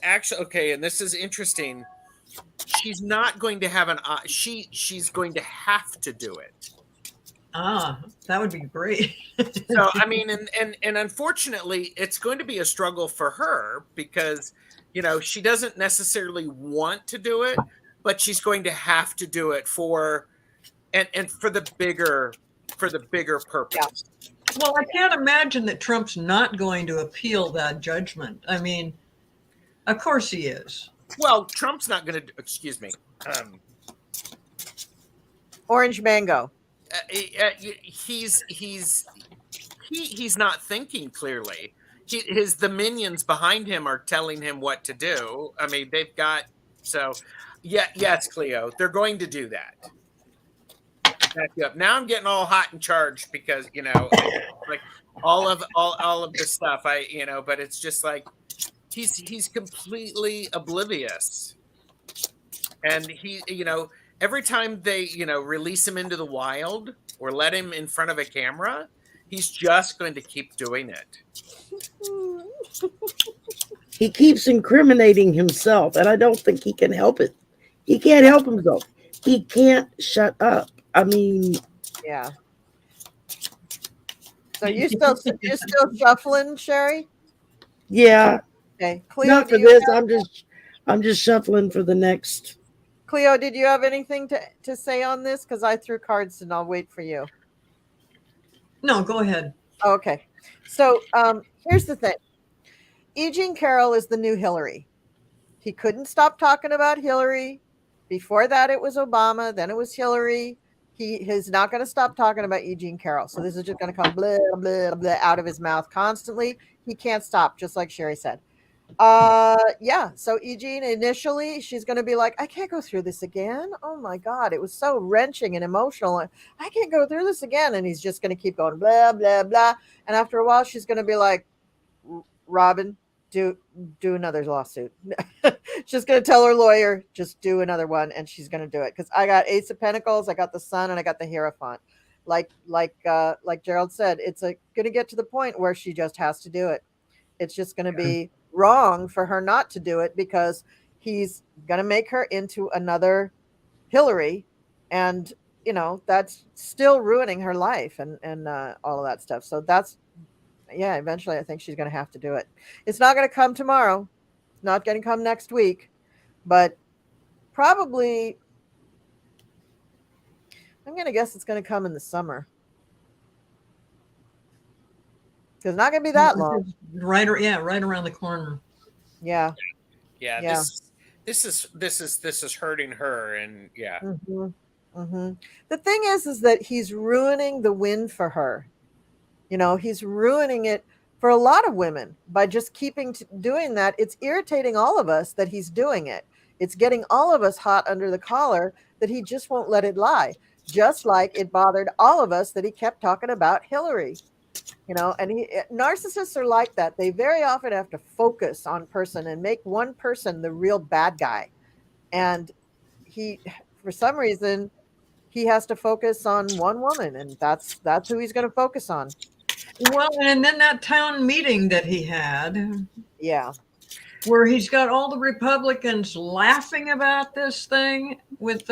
D: actually okay. And this is interesting. She's not going to have she's going to have to do it.
C: That would be great.
D: So I mean, and unfortunately, it's going to be a struggle for her because she doesn't necessarily want to do it, but she's going to have to do it for the bigger purpose.
C: Yeah. Well, I can't imagine that Trump's not going to appeal that judgment. I mean, of course he is.
D: Well, Trump's not going to. Excuse me.
A: Orange mango.
D: He's not thinking clearly. The minions behind him are telling him what to do. I mean, they've got yes, Cleo, they're going to do that. Back you up. Now I'm getting all hot and charged because like all of the stuff but it's just like he's completely oblivious, and he every time they release him into the wild or let him in front of a camera, he's just going to keep doing it.
B: he keeps incriminating himself, and I don't think he can help it. He can't help himself. He can't shut up. I mean,
A: Yeah. So you're still shuffling, Shari?
B: yeah,
A: Okay. Cleo,
B: not for this. I'm just shuffling for the next.
A: Cleo, did you have anything to say on this? Because I threw cards and I'll wait for you.
C: No, go ahead.
A: Okay. So here's the thing. E. Jean Carroll is the new Hillary. He couldn't stop talking about Hillary. Before that, it was Obama. Then it was Hillary. He is not going to stop talking about E. Jean Carroll. So this is just going to come blah, blah, blah out of his mouth constantly. He can't stop, just like Shari said. Yeah. So E. Jean, initially, she's going to be like, I can't go through this again. Oh my God. It was so wrenching and emotional. I can't go through this again. And he's just going to keep going, blah, blah, blah. And after a while, she's going to be like, Robin, do another lawsuit. She's going to tell her lawyer, just do another one, and she's going to do it. Because I got Ace of Pentacles, I got the Sun, and I got the Hierophant. Like Gerald said, it's going to get to the point where she just has to do it. It's just going to be wrong for her not to do it, because he's going to make her into another Hillary, and that's still ruining her life and all of that stuff. So that's, yeah, eventually I think she's going to have to do it. It's not going to come tomorrow. It's not going to come next week, but probably, I'm going to guess it's going to come in the summer. Because it's not going to be that long.
C: Right around the corner.
A: Yeah.
D: Yeah. This is hurting her, and yeah.
A: Mm-hmm. Mm-hmm. The thing is that he's ruining the win for her. He's ruining it for a lot of women by just keeping doing that. It's irritating all of us that he's doing it. It's getting all of us hot under the collar that he just won't let it lie. Just like it bothered all of us that he kept talking about Hillary. And narcissists are like that. They very often have to focus on person and make one person the real bad guy. And for some reason, he has to focus on one woman, and that's who he's going to focus on.
C: Well, and then that town meeting that he had.
A: Yeah.
C: Where he's got all the Republicans laughing about this thing with,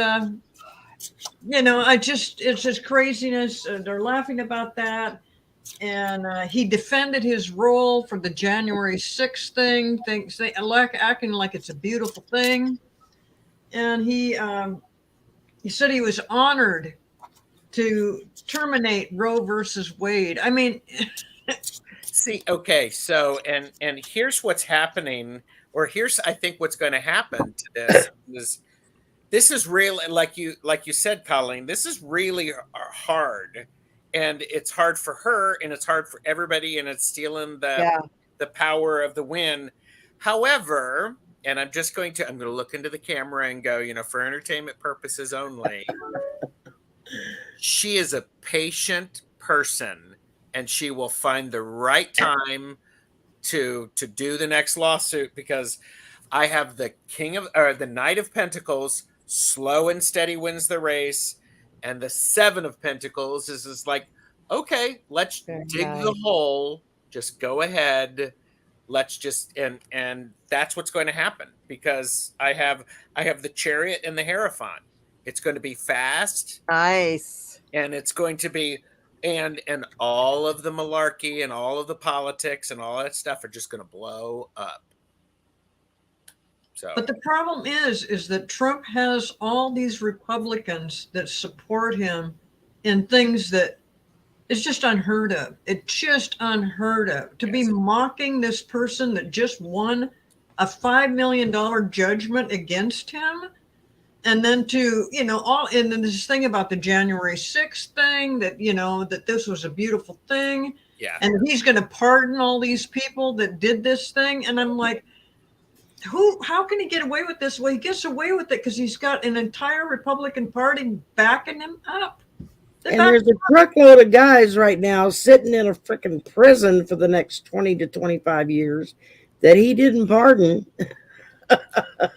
C: it's just craziness. They're laughing about that. And he defended his role for the January 6th thing, acting like it's a beautiful thing. And he said he was honored to terminate Roe versus Wade. I mean,
D: see, okay, so and here's what's happening, or here's I think what's going to happen to this is really like you said, Colleen. This is really hard, and it's hard for her, and it's hard for everybody, and it's stealing the power of the win. However, and I'm going to look into the camera and go, for entertainment purposes only. She is a patient person, and she will find the right time to do the next lawsuit, because I have the the Knight of Pentacles, slow and steady wins the race, and the Seven of Pentacles is like, okay, let's dig the hole, just go ahead, let's just and that's what's going to happen, because I have the Chariot and the Hierophant. It's going to be fast.
A: Nice.
D: And it's going to be, and all of the malarkey and all of the politics and all that stuff are just going to blow up. So,
C: but the problem is that Trump has all these Republicans that support him in things that is just unheard of. It's just unheard of. To be mocking this person that just won a $5 million judgment against him. And then and then this thing about the January 6th thing that, that this was a beautiful thing.
D: Yeah.
C: And he's going to pardon all these people that did this thing. And I'm like, how can he get away with this? Well, he gets away with it because he's got an entire Republican Party backing him up.
B: And there's a truckload of guys right now sitting in a freaking prison for the next 20 to 25 years that he didn't pardon.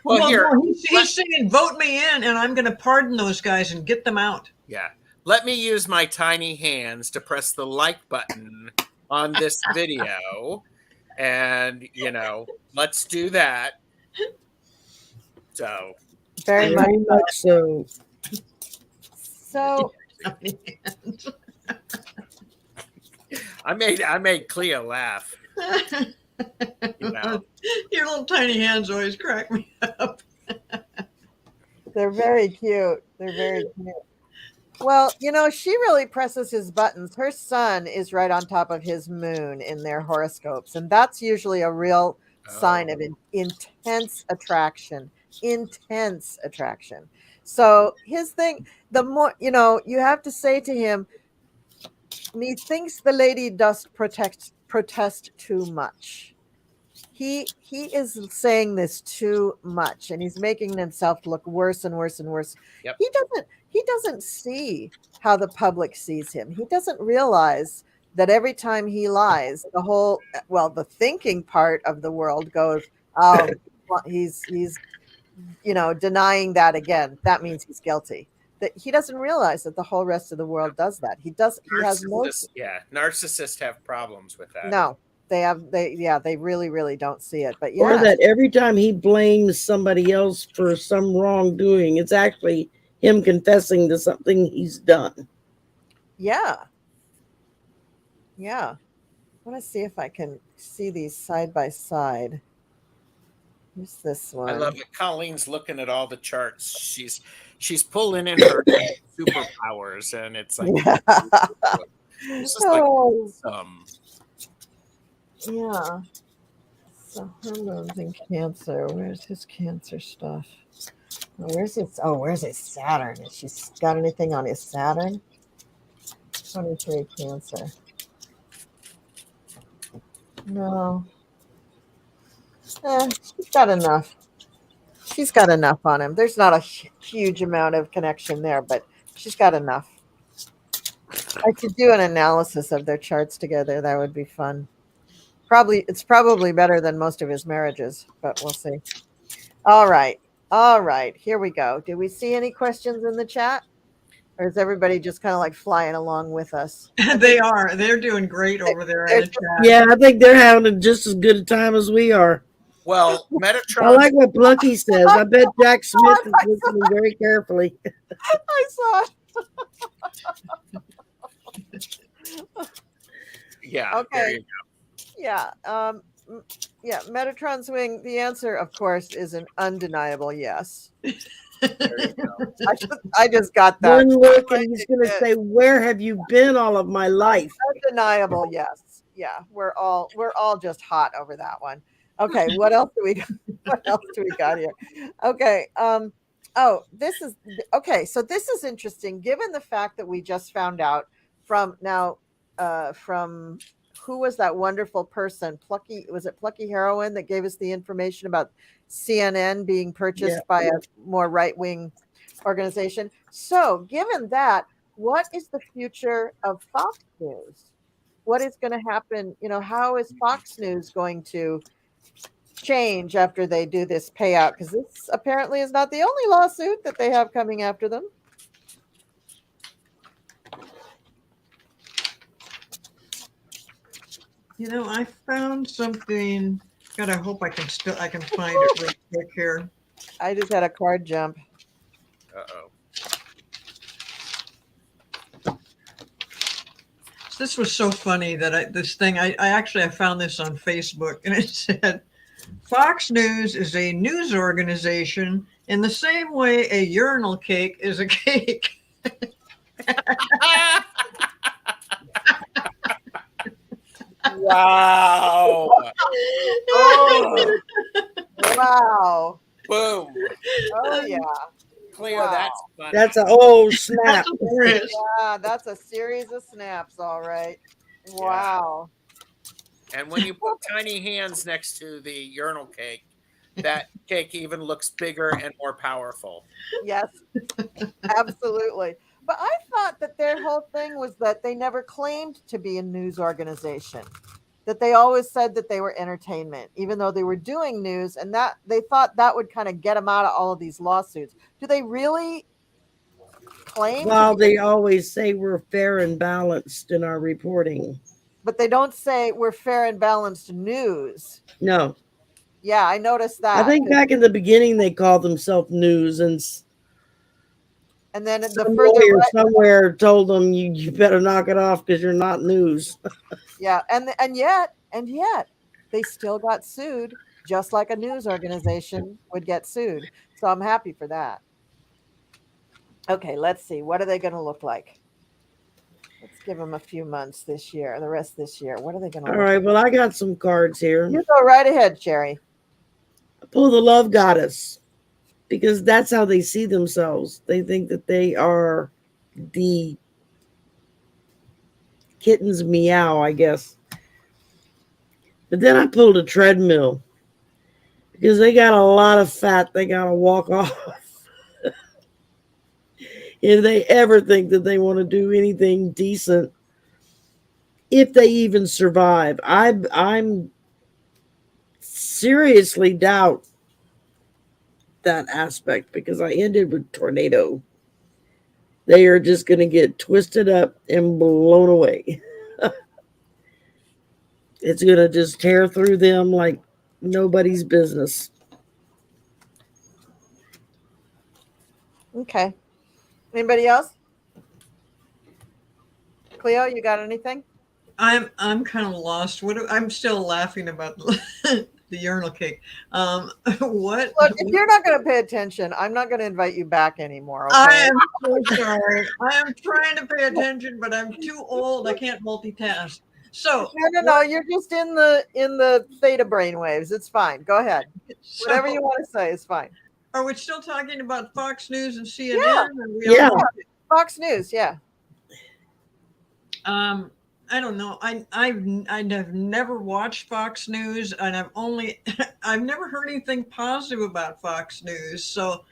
C: Well, he's saying, vote me in, and I'm going to pardon those guys and get them out.
D: Yeah. Let me use my tiny hands to press the like button on this video. And, let's do that. So
A: Very much.
B: Very much so.
A: So
D: I made Cleo laugh.
C: Your little tiny hands always crack me up.
A: they're very cute. They're very cute. Well, she really presses his buttons. Her sun is right on top of his moon in their horoscopes. And that's usually a real sign of intense attraction. Intense attraction. So his thing, the more, you have to say to him, methinks the lady dost protest too much. He is saying this too much, and he's making himself look worse and worse and worse.
D: Yep.
A: He doesn't see how the public sees him. He doesn't realize that every time he lies, the thinking part of the world goes, oh, he's denying that again. That means he's guilty. That he doesn't realize that the whole rest of the world does that. He has no.
D: Narcissists have problems with that.
A: No, they really, really don't see it. But
B: Or that every time he blames somebody else for some wrongdoing, it's actually him confessing to something he's done.
A: Yeah. I want to see if I can see these side by side. Who's this one?
D: I love it. Colleen's looking at all the charts. She's pulling in her superpowers, and it's like, it's just like
A: yeah. So hormones and Cancer. Where's his Cancer stuff? Where's his Saturn? Has she got anything on his Saturn? 23 Cancer. No. She's got enough. She's got enough on him. There's not a huge amount of connection there, but she's got enough. I could do an analysis of their charts together. That would be fun. It's probably better than most of his marriages, but we'll see. All right. Here we go. Do we see any questions in the chat? Or is everybody just kind of like flying along with us?
C: They are. They're doing great over there in the chat.
B: Yeah, I think they're having just as good a time as we are.
D: Well, Metatron.
B: I like what Plucky says. I bet Jack Smith is listening very carefully.
A: I saw it.
D: Yeah.
A: Okay.
D: There you go.
A: Yeah. Metatron's wing. The answer, of course, is an undeniable yes.
D: There you go.
A: I just got that.
B: One look, and he's going to say, "Where have you been all of my life?"
A: Undeniable yes. Yeah, we're all just hot over that one. Okay, what else do we got here? Okay. This is okay. So this is interesting, given the fact that we just found out from who was that wonderful person? Was it Plucky Heroine that gave us the information about CNN being purchased by a more right-wing organization? So given that, what is the future of Fox News? What is going to happen? How is Fox News going to change after they do this payout? Because this apparently is not the only lawsuit that they have coming after them.
C: I found something. God, I hope I can find it real quick here.
A: I just had a card jump.
D: Uh-oh.
C: This was so funny that I found this on Facebook, and it said, Fox News is a news organization in the same way a urinal cake is a cake.
D: Wow.
A: Oh. Wow.
D: Boom.
A: Oh, yeah.
D: Cleo,
A: Wow.
D: that's funny.
B: That's snap.
A: Yeah, that's a series of snaps, all right. Wow.
D: And when you put tiny hands next to the urinal cake, that cake even looks bigger and more powerful.
A: Yes, absolutely. But I thought that their whole thing was that they never claimed to be a news organization, that they always said that they were entertainment, even though they were doing news, and that they thought that would kind of get them out of all of these lawsuits. Do they really claim?
B: Well, they always say we're fair and balanced in our reporting.
A: but they don't say we're fair and balanced news.
B: No.
A: Yeah, I noticed that.
B: I think back in the beginning they called themselves news, and
A: then the
B: some
A: further
B: lawyer
A: right,
B: somewhere told them you better knock it off because you're not news.
A: yeah, and yet they still got sued, just like a news organization would get sued. So I'm happy for that. Okay, let's see. What are they going to look like? Let's give them a few months this year, the rest of this year. What are they going to
B: All
A: look
B: right,
A: like?
B: well, I got some cards here.
A: You go right ahead, Shari.
B: I pull the love goddess because that's how they see themselves. They think that they are the kitten's meow, I guess. But then I pulled a treadmill because they got a lot of fat they got to walk off if they ever think that they want to do anything decent, if they even survive. I'm seriously doubt that aspect because I ended with tornado. They are just going to get twisted up and blown away. It's going to just tear through them like nobody's business.
A: Okay. Anybody else? Cleo, you got anything?
C: I'm kind of lost. I'm still laughing about the urinal cake. What?
A: Look, if you're not going to pay attention, I'm not going to invite you back anymore. Okay.
C: I am so sorry. I am trying to pay attention, but I'm too old. I can't multitask. So
A: No. You're just in the theta brainwaves. It's fine. Go ahead. Whatever you want to say is fine.
C: Are we still talking about Fox News and CNN?
B: Yeah.
A: Fox News. Yeah.
C: I don't know. I've never watched Fox News, and I've never heard anything positive about Fox News. So,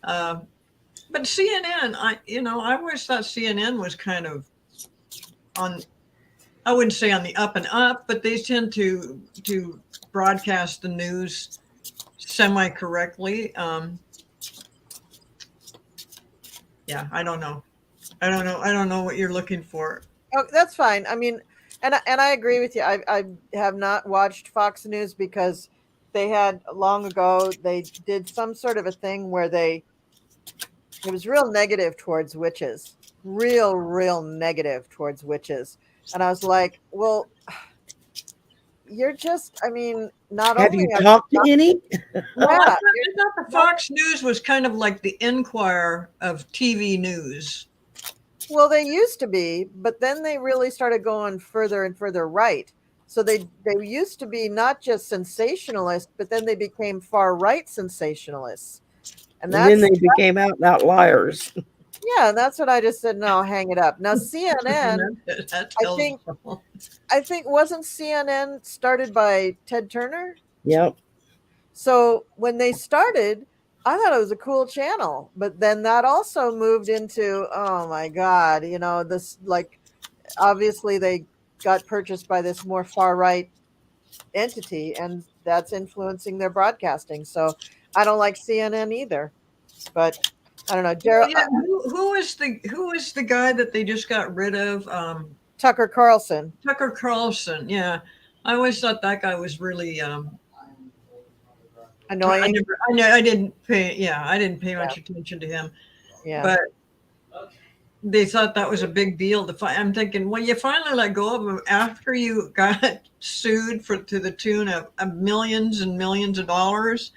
C: but CNN, I always thought CNN was kind of on. I wouldn't say on the up and up, but they tend to broadcast the news semi correctly. Yeah, I don't know. I don't know what you're looking for.
A: Oh, that's fine. I mean, and I agree with you. I have not watched Fox News because they had long ago they did some sort of a thing where it was real negative towards witches, real negative towards witches, and I was like, well, you're just. I mean, not
B: Have
A: only
B: you talked to any?
A: yeah,
C: I thought the Fox News was kind of like the Enquirer of TV news.
A: well, they used to be, but then they really started going further and further right. So they used to be not just sensationalists, but then they became far right sensationalists. And
B: then they became out and out liars.
A: Yeah, that's what I just said. No, hang it up. Now CNN, I think wasn't CNN started by Ted Turner?
B: Yep.
A: So when they started, I thought it was a cool channel, but then that also moved into, oh my God, this, like, obviously they got purchased by this more far right entity, and that's influencing their broadcasting. So I don't like CNN either, but I don't know. Gerald,
C: who is the guy that they just got rid of?
A: Tucker Carlson.
C: Tucker Carlson. Yeah, I always thought that guy was really
A: annoying.
C: I didn't pay much attention to him.
A: Yeah.
C: But they thought that was a big deal. I'm thinking, well, you finally let go of him after you got sued to the tune of millions and millions of dollars.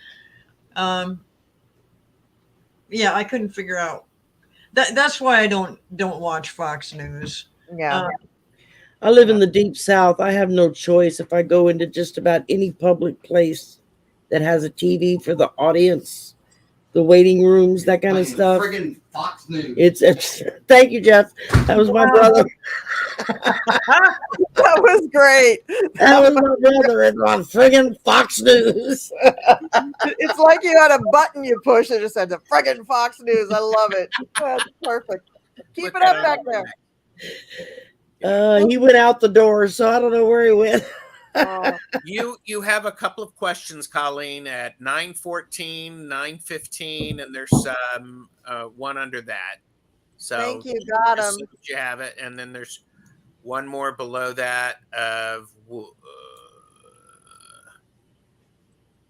C: Yeah, I couldn't figure out that. That's why I don't watch Fox News.
A: Yeah.
B: I live in the deep South. I have no choice. If I go into just about any public place that has a TV for the audience, the waiting rooms, that kind of stuff.
E: Friggin' Fox News.
B: It's thank you, Jeff. That was my brother.
A: That was great.
B: That was my brother. It's on friggin' Fox News.
A: It's like you had a button you push that just said the friggin' Fox News. I love it. That's perfect. Keep it up back there.
B: He went out the door, so I don't know where he went.
D: You have a couple of questions, Colleen, at 9:14, 9:15, and there's one under that. So
A: thank you. Got him.
D: You have it, and then there's one more below that of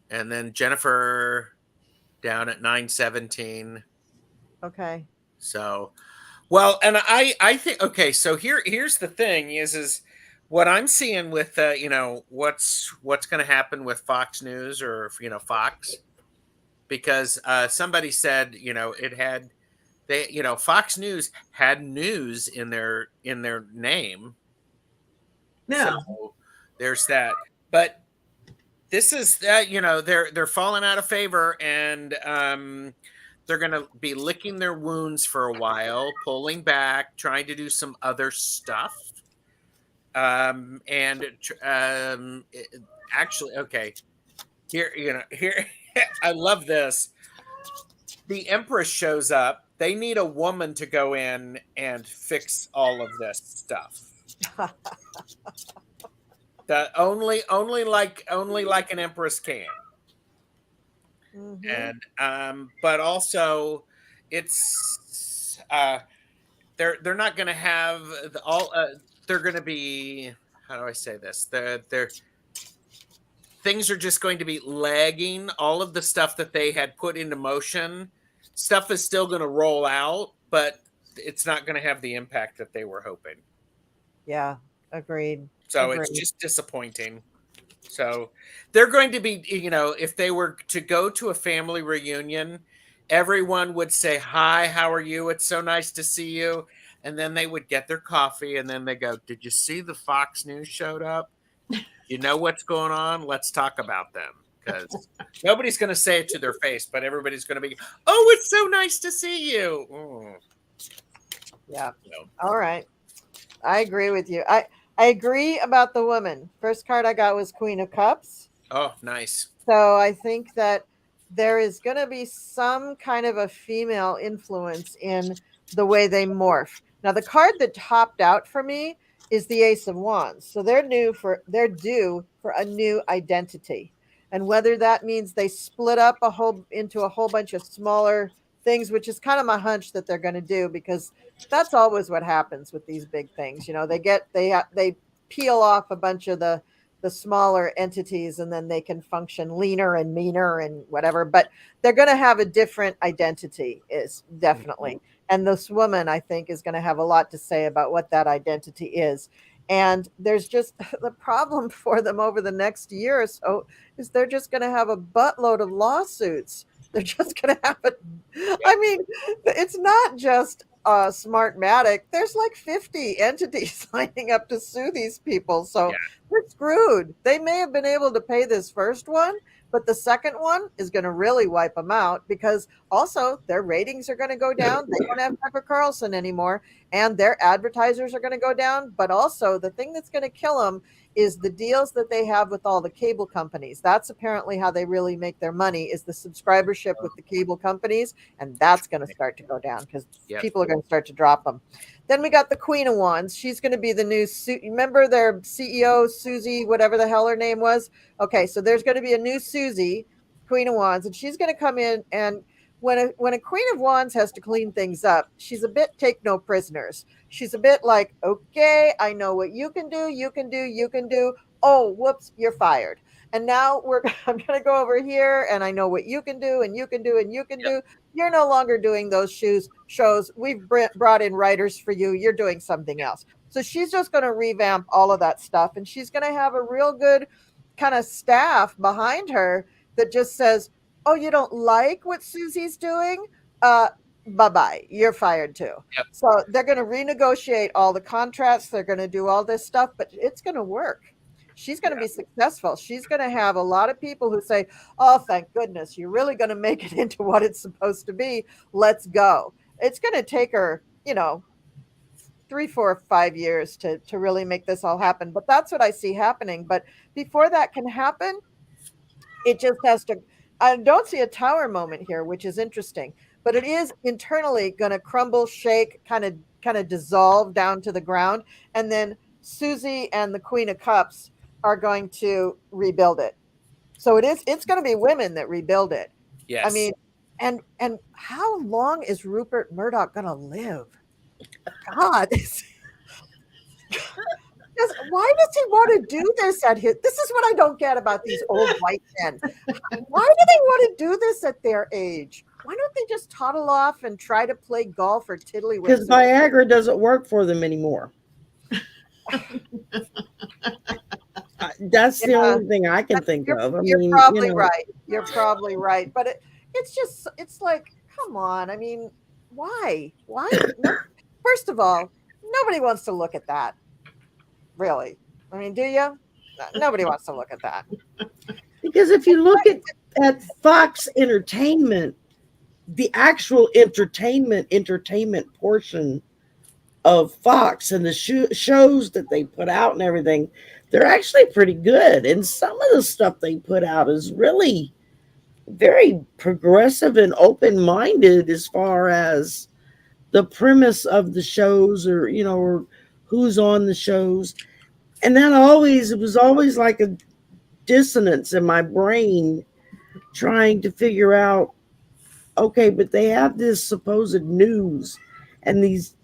D: and then Jennifer down at 917.
A: Okay.
D: So, well, and I think, okay, so here's the thing is what I'm seeing with you know, what's going to happen with Fox News, or you know, Fox, because somebody said, you know, it had, they, you know, Fox News had news in their name.
C: Yeah.
D: So there's that. But this is that, you know, they're falling out of favor, and they're going to be licking their wounds for a while, pulling back, trying to do some other stuff. And actually, okay, here, you know, here, I love this. The Empress shows up. They need a woman to go in and fix all of this stuff. That only like an Empress can.
A: Mhm.
D: And but also it's they're not going to have they're going to be, how do I say this, they're things are just going to be lagging. All of the stuff that they had put into motion, stuff is still going to roll out, but it's not going to have the impact that they were hoping.
A: Yeah, agreed.
D: So it's just disappointing. So they're going to be, you know, if they were to go to a family reunion, everyone would say, "Hi, how are you? It's so nice to see you." And then they would get their coffee, and then they go, "Did you see the Fox News showed up? You know what's going on? Let's talk about them." Because nobody's going to say it to their face, but everybody's going to be, "Oh, it's so nice to see you." Mm.
A: Yeah.
D: So,
A: All right. I agree with you. I agree about the woman. First card I got was Queen of Cups.
D: oh, nice.
A: So I think that there is going to be some kind of a female influence in the way they morph. Now, the card that topped out for me is the Ace of Wands. So they're due for a new identity. And whether that means they split up into a whole bunch of smaller things, which is kind of my hunch that they're going to do, because that's always what happens with these big things. You know, they peel off a bunch of the smaller entities, and then they can function leaner and meaner and whatever, but they're going to have a different identity, is definitely. And this woman, I think, is going to have a lot to say about what that identity is. And there's just the problem for them over the next year or so is they're just going to have a buttload of lawsuits. They're just going to have it. I mean, it's not just Smartmatic. There's like 50 entities lining up to sue these people. So
D: Yeah.
A: we're screwed. They may have been able to pay this first one, but the second one is going to really wipe them out, because also their ratings are going to go down. They don't have Tucker Carlson anymore, and their advertisers are going to go down. But also, the thing that's going to kill them is the deals that they have with all the cable companies. That's apparently how they really make their money, is the subscribership with the cable companies, and that's going to start to go down because people are going to start to drop them. Then we got the Queen of Wands. She's going to be the new, remember their CEO, Susie, whatever the hell her name was? Okay, so there's going to be a new Susie, Queen of Wands, and she's going to come in, and when a Queen of Wands has to clean things up, she's a bit take no prisoners. She's a bit like, okay, I know what you can do, you can do, you can do. Oh, whoops, you're fired. And now I'm going to go over here, and I know what you can do, and you can do, and you can do. You're no longer doing those shows. We've brought in writers for you. You're doing something else. So she's just going to revamp all of that stuff, and she's going to have a real good kind of staff behind her that just says, oh, you don't like what Susie's doing? Bye-bye. You're fired too.
D: Yep.
A: So they're going to renegotiate all the contracts. They're going to do all this stuff, but it's going to work. She's going to be successful. She's going to have a lot of people who say, oh, thank goodness, you're really going to make it into what it's supposed to be. Let's go. It's going to take her, 3, 4, 5 years to really make this all happen. But that's what I see happening. But before that can happen, it just has to, I don't see a tower moment here, which is interesting, but it is internally going to crumble, shake, kind of dissolve down to the ground. And then Susie and the Queen of Cups are going to rebuild it. So it's going to be women that rebuild it.
D: Yes.
A: I mean, and how long is Rupert Murdoch going to live? God. why does he want to do this at his? This is what I don't get about these old white men. Why do they want to do this at their age? Why don't they just toddle off and try to play golf or tiddlywinks?
B: Because Viagra doesn't work for them anymore. That's the only thing I can think of.
A: You're probably right. You're probably right. But it's like, come on. I mean, why? Why? No, first of all, nobody wants to look at that. Really? I mean, do you? Nobody wants to look at that.
B: Because if you look at Fox Entertainment, the actual entertainment portion of Fox and the shows that they put out and everything, they're actually pretty good. And some of the stuff they put out is really very progressive and open-minded as far as the premise of the shows, or or who's on the shows. And it was always like a dissonance in my brain trying to figure out, okay, but they have this supposed news and these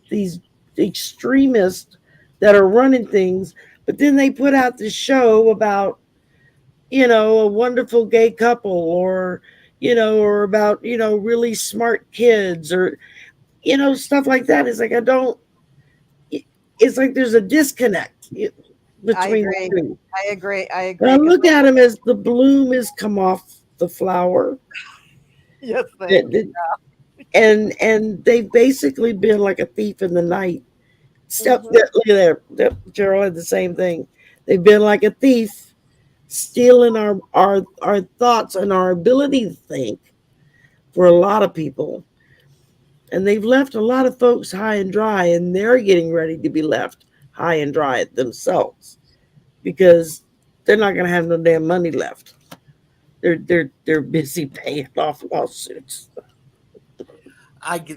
B: extremists that are running things, but then they put out this show about a wonderful gay couple, or about really smart kids, or stuff like that. It's like it's like there's a disconnect between the two.
A: I agree.
B: But I look at them as the bloom has come off the flower.
A: Yes,
B: and they've basically been like a thief in the night. Look at there. Gerald had the same thing. They've been like a thief, stealing our thoughts and our ability to think for a lot of people. And they've left a lot of folks high and dry, and they're getting ready to be left high and dry themselves, because they're not going to have no damn money left. They're busy paying off lawsuits.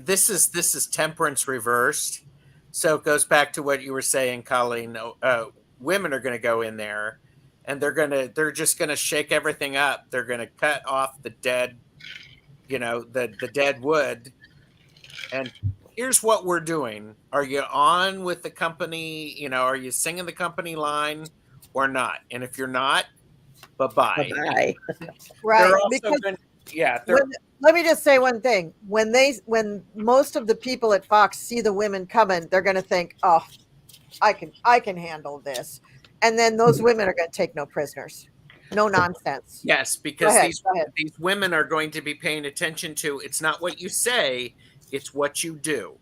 D: This is temperance reversed. So it goes back to what you were saying, Colleen. Women are going to go in there, and they're just going to shake everything up. They're going to cut off the dead, the dead wood. And here's what we're doing. Are you on with the company? Are you singing the company line or not? And if you're not, bye-bye.
B: Bye-bye.
A: Right. Let me just say one thing. When most of the people at Fox see the women coming, they're going to think, "Oh, I can handle this," and then those women are going to take no prisoners. No nonsense.
D: Yes, because these women are going to be paying attention to. It's not what you say; it's what you do.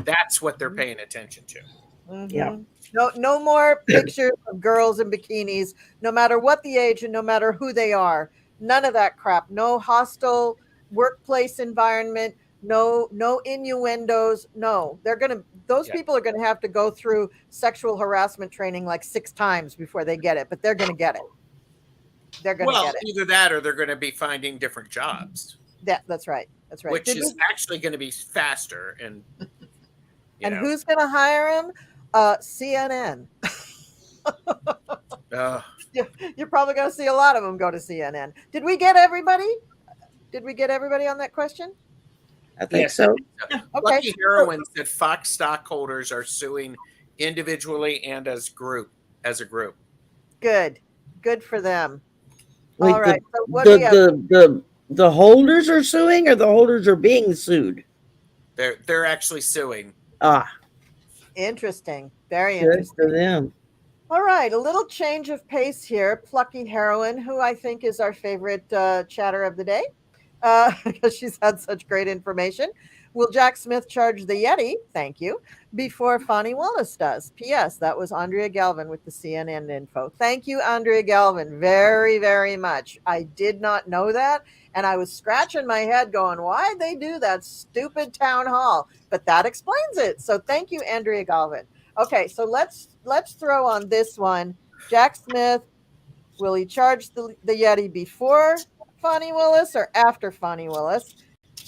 D: That's what they're paying attention to.
A: Mm-hmm.
B: Yeah.
A: No more pictures of girls in bikinis, no matter what the age and no matter who they are. None of that crap. No hostile workplace environment. No innuendos. No, those people are going to have to go through sexual harassment training like 6 times before they get it, but they're going to get it. They're going to get it.
D: Either that or they're going to be finding different jobs.
A: That's right. That's right.
D: Which is actually going to be faster. And
A: who's going to hire them? CNN. You're probably going to see a lot of them go to CNN. Did we get everybody? On that question?
B: I think so.
A: Okay.
D: Lucky Heroine said Fox stockholders are suing individually and as a group.
A: Good for them.
B: Wait,
A: all right. So what do we have?
B: The holders are suing, or the holders are being sued?
D: They're actually suing.
A: Interesting. Very
B: Good
A: interesting.
B: for them.
A: All right, a little change of pace here. Plucky Heroine, who I think is our favorite chatter of the day, because she's had such great information. Will Jack Smith charge the Yeti? Thank you. Before Fonnie Wallace does. P.S. That was Andrea Galvin with the CNN info. Thank you, Andrea Galvin, very, very much. I did not know that, and I was scratching my head going, why'd they do that stupid town hall? But that explains it. So thank you, Andrea Galvin. Okay, so let's throw on this one. Jack Smith, will he charge the Yeti before Fonnie Willis or after Fonnie Willis?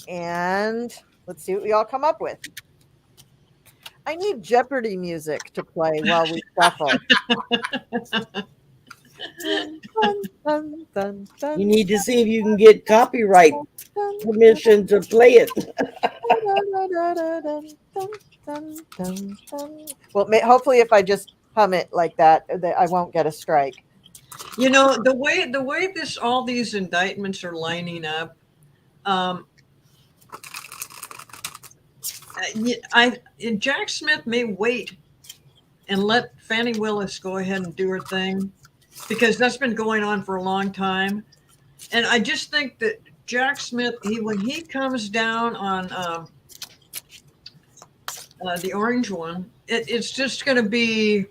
A: And let's see what we all come up with. I need Jeopardy music to play while we shuffle.
B: You need to see if you can get copyright permission to play it.
A: Well, hopefully if I just hum it like that, I won't get a strike.
C: You know, the way this all these indictments are lining up, Jack Smith may wait and let Fannie Willis go ahead and do her thing, because that's been going on for a long time. And I just think that Jack Smith, when he comes down on the orange one, it's just going to be,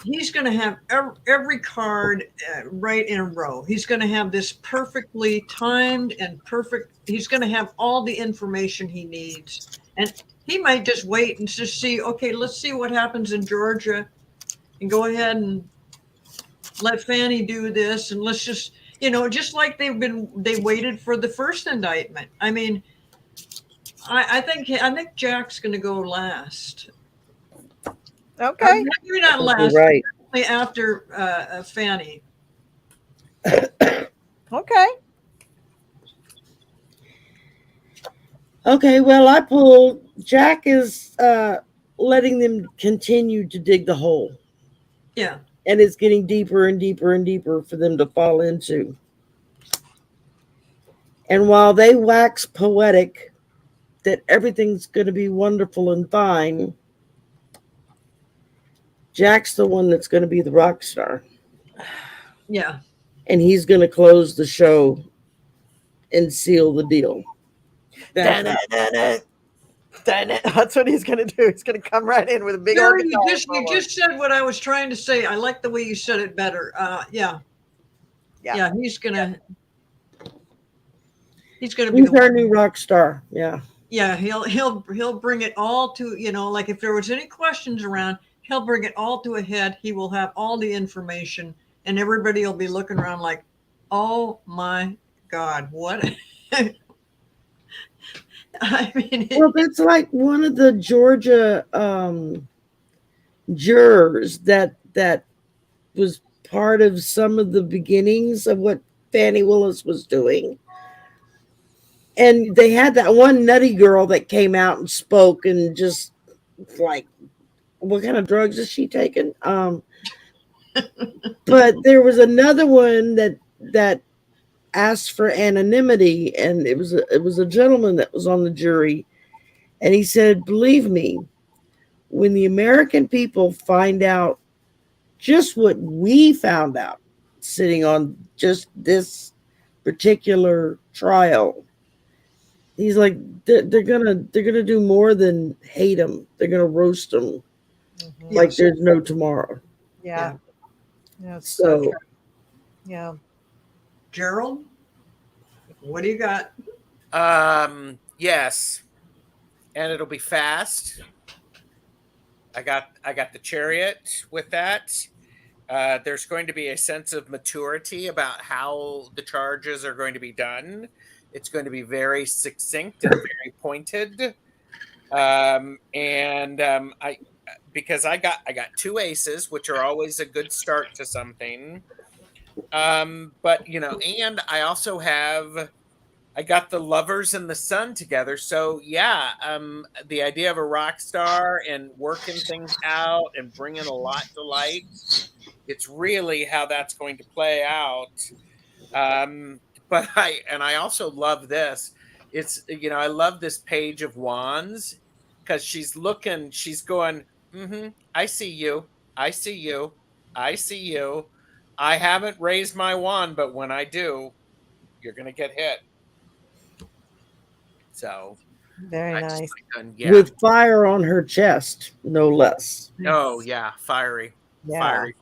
C: he's going to have every card right in a row. He's going to have this perfectly timed and perfect. He's going to have all the information he needs. And he might just wait and just see, okay, let's see what happens in Georgia, and go ahead and let Fannie do this. And let's just, just like they waited for the first indictment. I mean, I think Jack's going to go last.
A: Okay.
C: Maybe not last,
B: right.
C: After Fannie.
A: Okay.
B: Okay, well, I pulled. Jack is letting them continue to dig the hole.
C: Yeah.
B: And it's getting deeper and deeper and deeper for them to fall into. And while they wax poetic that everything's going to be wonderful and fine, Jack's the one that's going to be the rock star.
C: Yeah.
B: And he's going to close the show and seal the deal.
A: That's what he's going to do. He's going to come right in with a big
C: Shari,
A: organ.
C: you just said what I was trying to say. I like the way you said it better. Yeah. He's gonna be
B: our new rock star. Yeah.
C: Yeah, he'll bring it all to, like if there was any questions around, he'll bring it all to a head. He will have all the information, and everybody will be looking around like, oh my God, what? I mean,
B: well, that's like one of the Georgia jurors that was part of some of the beginnings of what Fannie Willis was doing. And they had that one nutty girl that came out and spoke and just like, what kind of drugs is she taking? But there was another one that asked for anonymity, and it was a gentleman that was on the jury, and he said, believe me, when the American people find out just what we found out sitting on just this particular trial, he's like, they're gonna do more than hate him. They're gonna roast him like there's no tomorrow.
A: Yeah.
B: So
A: yeah.
C: Gerald, what do you got?
D: Yes, and it'll be fast. I got the Chariot with that. There's going to be a sense of maturity about how the charges are going to be done. It's going to be very succinct and very pointed. Because I got two aces, which are always a good start to something. But and I also I got the Lovers and the Sun together. So yeah, the idea of a rock star and working things out and bringing a lot to light, it's really how that's going to play out. But I also love this. It's, I love this page of wands, because she's going, I see you. I see you. I see you. I haven't raised my wand, but when I do, you're going to get hit. So
A: very nice.
B: With fire on her chest, no less.
D: Oh yeah, fiery,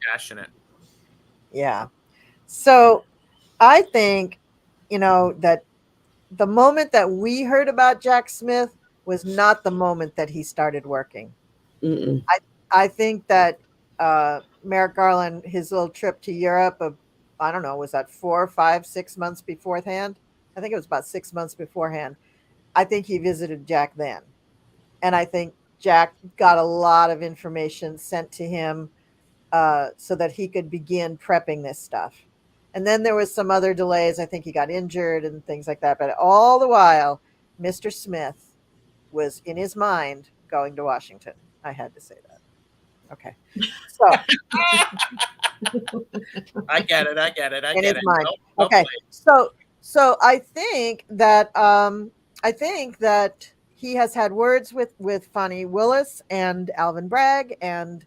D: passionate.
A: Yeah. So I think, that the moment that we heard about Jack Smith was not the moment that he started working.
B: Mm-mm.
A: I think that Merrick Garland, his little trip to Europe, I don't know, was that 4, 5, 6 months beforehand? I think it was about 6 months beforehand. I think he visited Jack then. And I think Jack got a lot of information sent to him so that he could begin prepping this stuff. And then there was some other delays. I think he got injured and things like that. But all the while, Mr. Smith was in his mind going to Washington. I had to say that. Okay. So
D: I get it. I get it. I
A: in
D: get
A: his
D: it.
A: mind.
D: Well
A: Okay.
D: played.
A: So I think that he has had words with Fonnie Willis and Alvin Bragg and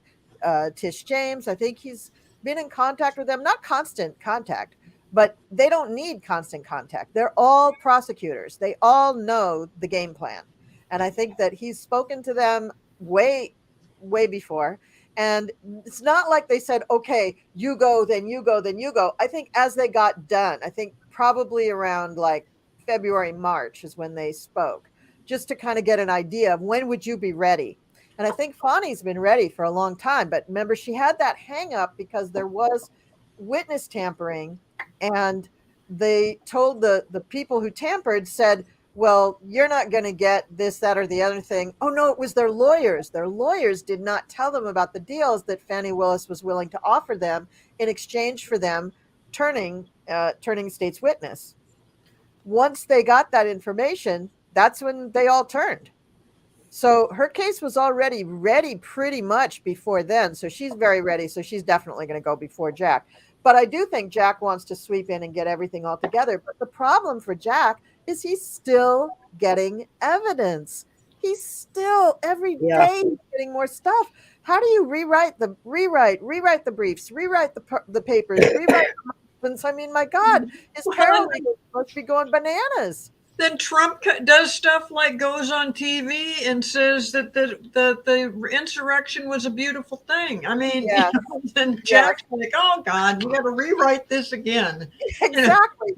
A: Tish James. I think he's been in contact with them, not constant contact, but they don't need constant contact. They're all prosecutors. They all know the game plan. And I think that he's spoken to them way, way before. And it's not like they said, okay, you go, then you go, then you go. I think as they got done, I think probably around like February, March is when they spoke, just to kind of get an idea of when would you be ready. And I think Fonnie's been ready for a long time. But remember, she had that hang up because there was witness tampering. And they told the people who tampered, said, well, you're not going to get this, that, or the other thing. Oh, no, it was their lawyers. Their lawyers did not tell them about the deals that Fannie Willis was willing to offer them in exchange for them turning state's witness. Once they got that information, that's when they all turned. So her case was already ready pretty much before then. So she's very ready. So she's definitely going to go before Jack. But I do think Jack wants to sweep in and get everything all together. But the problem for Jack is he's still getting evidence. He's still every day getting more stuff. How do you rewrite the briefs, rewrite the papers, rewrite the I mean, my God, his paralegal must be going bananas.
C: Then Trump does stuff like goes on TV and says that the insurrection was a beautiful thing. I mean, then Jack's like, oh God, we got to rewrite this again.
A: Exactly.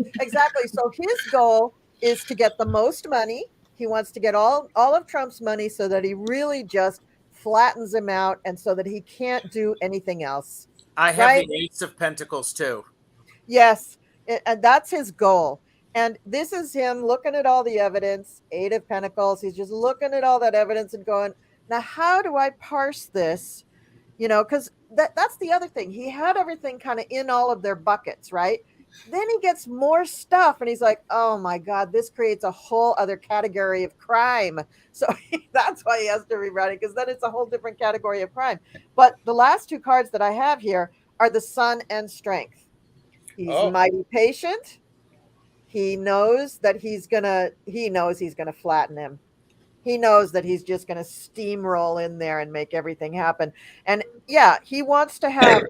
A: So his goal is to get the most money. He wants to get all of Trump's money so that he really just flattens him out and so that he can't do anything else.
D: I have the Ace of Pentacles too.
A: Yes, and that's his goal. And this is him looking at all the evidence, 8 of Pentacles. He's just looking at all that evidence and going, now, how do I parse this? You know, because that's the other thing. He had everything kind of in all of their buckets, right? Then he gets more stuff and he's like, oh my God, this creates a whole other category of crime. So that's why he has to rewrite it, because then it's a whole different category of crime. But the last 2 cards that I have here are the Sun and Strength. He's mighty patient. He knows that he's gonna flatten him. He knows that he's just gonna steamroll in there and make everything happen. And yeah, he wants to have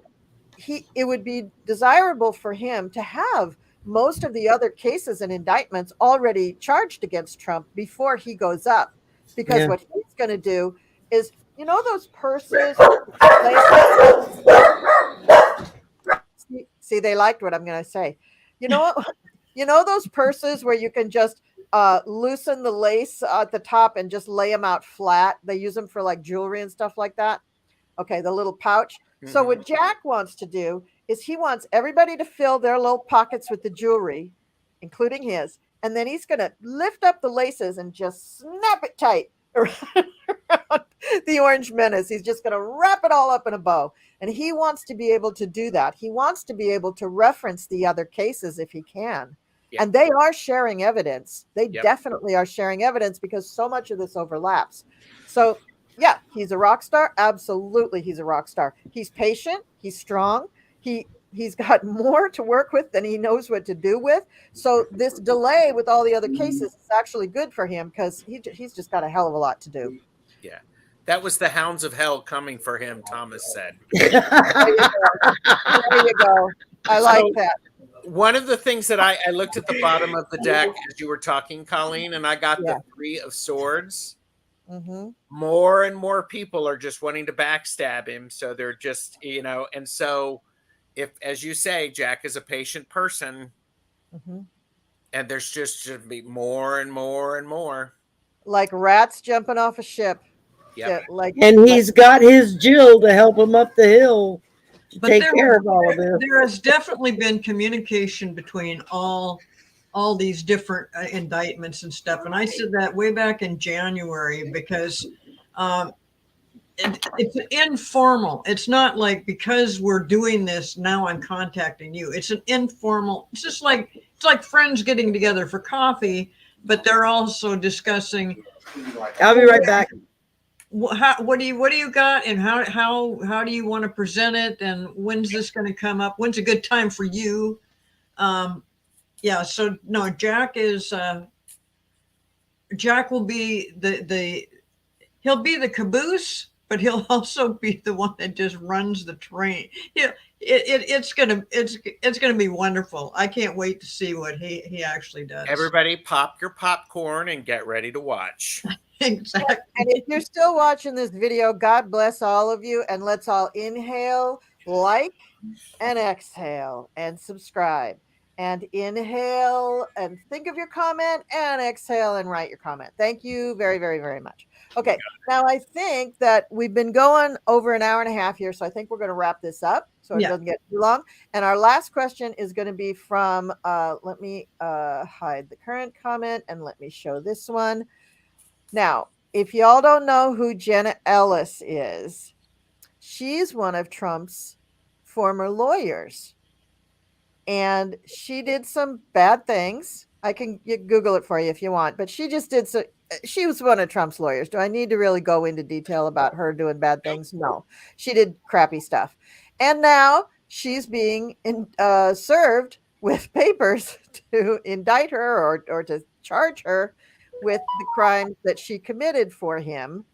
A: it would be desirable for him to have most of the other cases and indictments already charged against Trump before he goes up. Because what he's gonna do is, you know, those purses. See, they liked what I'm gonna say. You know what? You know those purses where you can just loosen the lace at the top and just lay them out flat? They use them for like jewelry and stuff like that. Okay, the little pouch. Mm-hmm. So what Jack wants to do is he wants everybody to fill their little pockets with the jewelry, including his. And then he's going to lift up the laces and just snap it tight around the Orange Menace. He's just going to wrap it all up in a bow. And he wants to be able to do that. He wants to be able to reference the other cases if he can. And they are sharing evidence. They definitely are sharing evidence because so much of this overlaps. So, yeah, he's a rock star. Absolutely, he's a rock star. He's patient. He's strong. He's got more to work with than he knows what to do with. So this delay with all the other cases is actually good for him because he's just got a hell of a lot to do.
D: Yeah. That was the hounds of hell coming for him, Thomas said.
A: There you go. I like that.
D: One of the things that I looked at the bottom of the deck as you were talking, Colleen, and I got the 3 of Swords. Mm-hmm. More and more people are just wanting to backstab him. So they're just, you know, and so if, as you say, Jack is a patient person, and there's just should be more and more and more.
A: Like rats jumping off a ship.
D: Yep.
B: And he's got his Jill to help him up the hill. But take care of all of this.
C: There has definitely been communication between all these different indictments and stuff. And I said that way back in January because it's informal. It's not like because we're doing this, now I'm contacting you. It's an informal, it's just like, it's like friends getting together for coffee, but they're also discussing.
B: I'll be right back.
C: what do you got, and how do you want to present it, and when's this going to come up? When's a good time for you? Yeah. So no, Jack will be he'll be the caboose, but he'll also be the one that just runs the train. Yeah, it's gonna be wonderful. I can't wait to see what he actually does.
D: Everybody, pop your popcorn and get ready to watch.
C: Exactly.
A: And if you're still watching this video, God bless all of you, and let's all inhale, like, and exhale, and subscribe. And inhale and think of your comment, and exhale and write your comment. Thank you very, very, very much. Okay, now I think that we've been going over an hour and a half here, so I think we're going to wrap this up so it doesn't get too long. And our last question is going to be from, let me hide the current comment and let me show this one. Now, if y'all don't know who Jenna Ellis is, she's one of Trump's former lawyers. And she did some bad things. I can Google it for you if you want, but she just did so. She was one of Trump's lawyers. Do I need to really go into detail about her doing bad things? No, she did crappy stuff. And now she's being served with papers to indict her or to charge her with the crimes that she committed for him.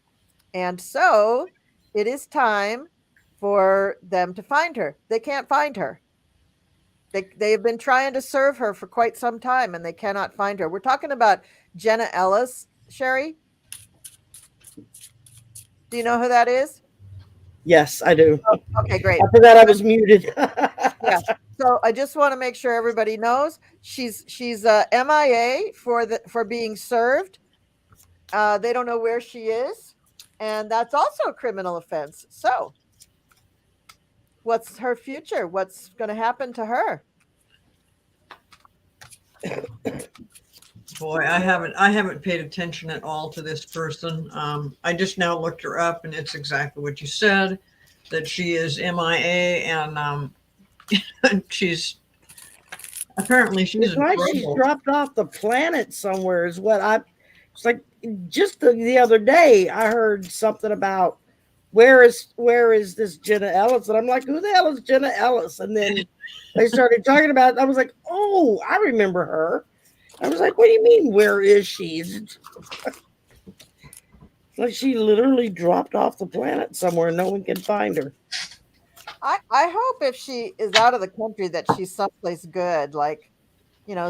A: And so it is time for them to find her. They can't find her. They have been trying to serve her for quite some time, and they cannot find her. We're talking about Jenna Ellis, Shari. Do you know who that is?
B: Yes, I do.
A: Oh, okay, great.
B: I forgot I was muted.
A: Yeah. So I just want to make sure everybody knows she's MIA for being served. They don't know where she is, and that's also a criminal offense. So what's her future? What's going to happen to her?
C: Boy, I haven't paid attention at all to this person. I just now looked her up, and it's exactly what you said, that she is MIA, and she's apparently
B: It's like she's dropped off the planet somewhere. Is what it's like. Just the other day, I heard something about where is this Jenna Ellis, and I'm like, who the hell is Jenna Ellis? And then they started talking about it. I was like, oh, I remember her. I was like, what do you mean, where is she? Like she literally dropped off the planet somewhere. No one can find her.
A: I hope if she is out of the country that she's someplace good, like,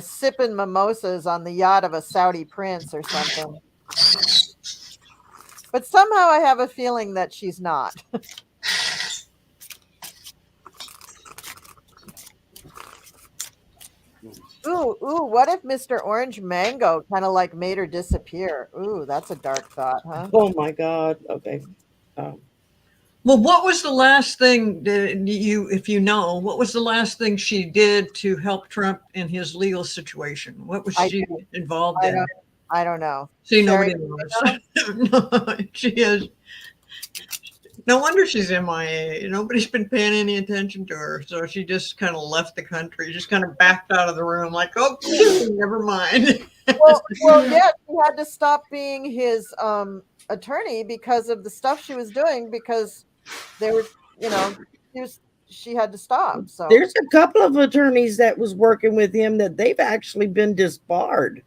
A: sipping mimosas on the yacht of a Saudi prince or something. But somehow I have a feeling that she's not. Ooh, what if Mr. Orange Mango kind of like made her disappear? Ooh, that's a dark thought, huh?
B: Oh my God. Okay.
C: Well, what was the last thing if you know, what was the last thing she did to help Trump in his legal situation? What was she involved in?
A: I don't know.
C: See, nobody knows. No, she is. No wonder she's MIA. Nobody's been paying any attention to her. So she just kind of left the country, just kind of backed out of the room like, okay, never mind.
A: Well, yeah, she had to stop being his attorney because of the stuff she was doing, because they were, she had to stop. So
B: there's a couple of attorneys that was working with him that they've actually been disbarred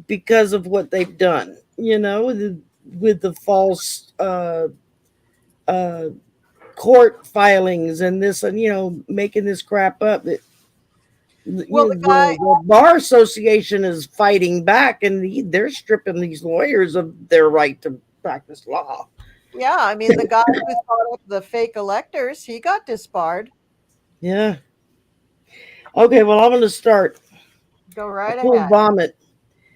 B: because of what they've done, with the false court filings and this, and making this crap up. The Bar Association is fighting back, and they're stripping these lawyers of their right to practice law.
A: Yeah, I mean, the guy who thought up the fake electors, he got disbarred.
B: Yeah. Okay, well, I'm going to start.
A: Go right ahead.
B: Vomit.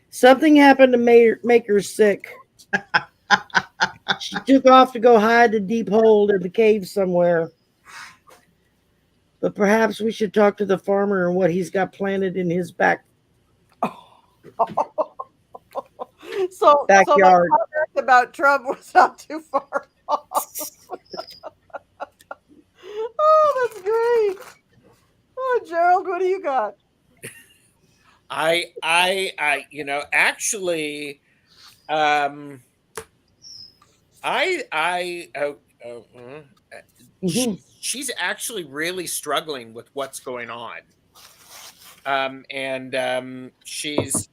B: Something happened to make her sick. She took off to go hide in a deep hole in the cave somewhere. But perhaps we should talk to the farmer and what he's got planted in his back.
A: So
B: backyard.
A: My comment about Trump was not too far off. Oh, that's great. Oh, Gerald, what do you got?
D: I actually, She's actually really struggling with what's going on. She's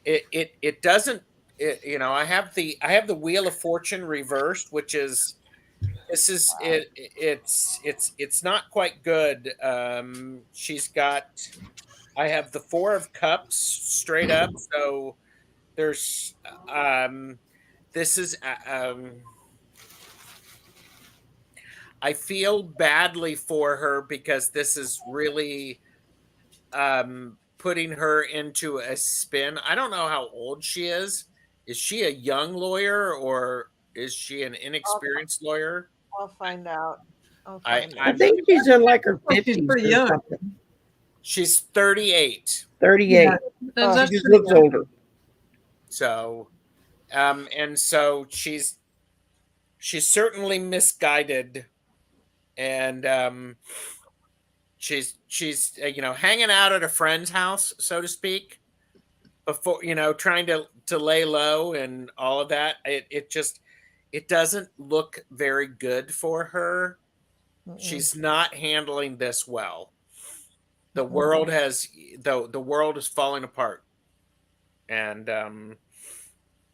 D: it doesn't I have the Wheel of Fortune reversed, which is this is it's not quite good. She's got I have the Four of Cups straight up, so there's this is I feel badly for her because this is really putting her into a spin. I don't know how old she is. Is she a young lawyer or is she an inexperienced lawyer?
A: I'll find out.
B: I think she's in like her 50s.
C: pretty young.
D: She's 38.
B: 38.
C: Yeah,
B: She just looks older.
D: So, and so she's certainly misguided, and she's hanging out at a friend's house, so to speak, before trying to lay low and all of that. It doesn't look very good for her. She's not handling this well. The world the world is falling apart, and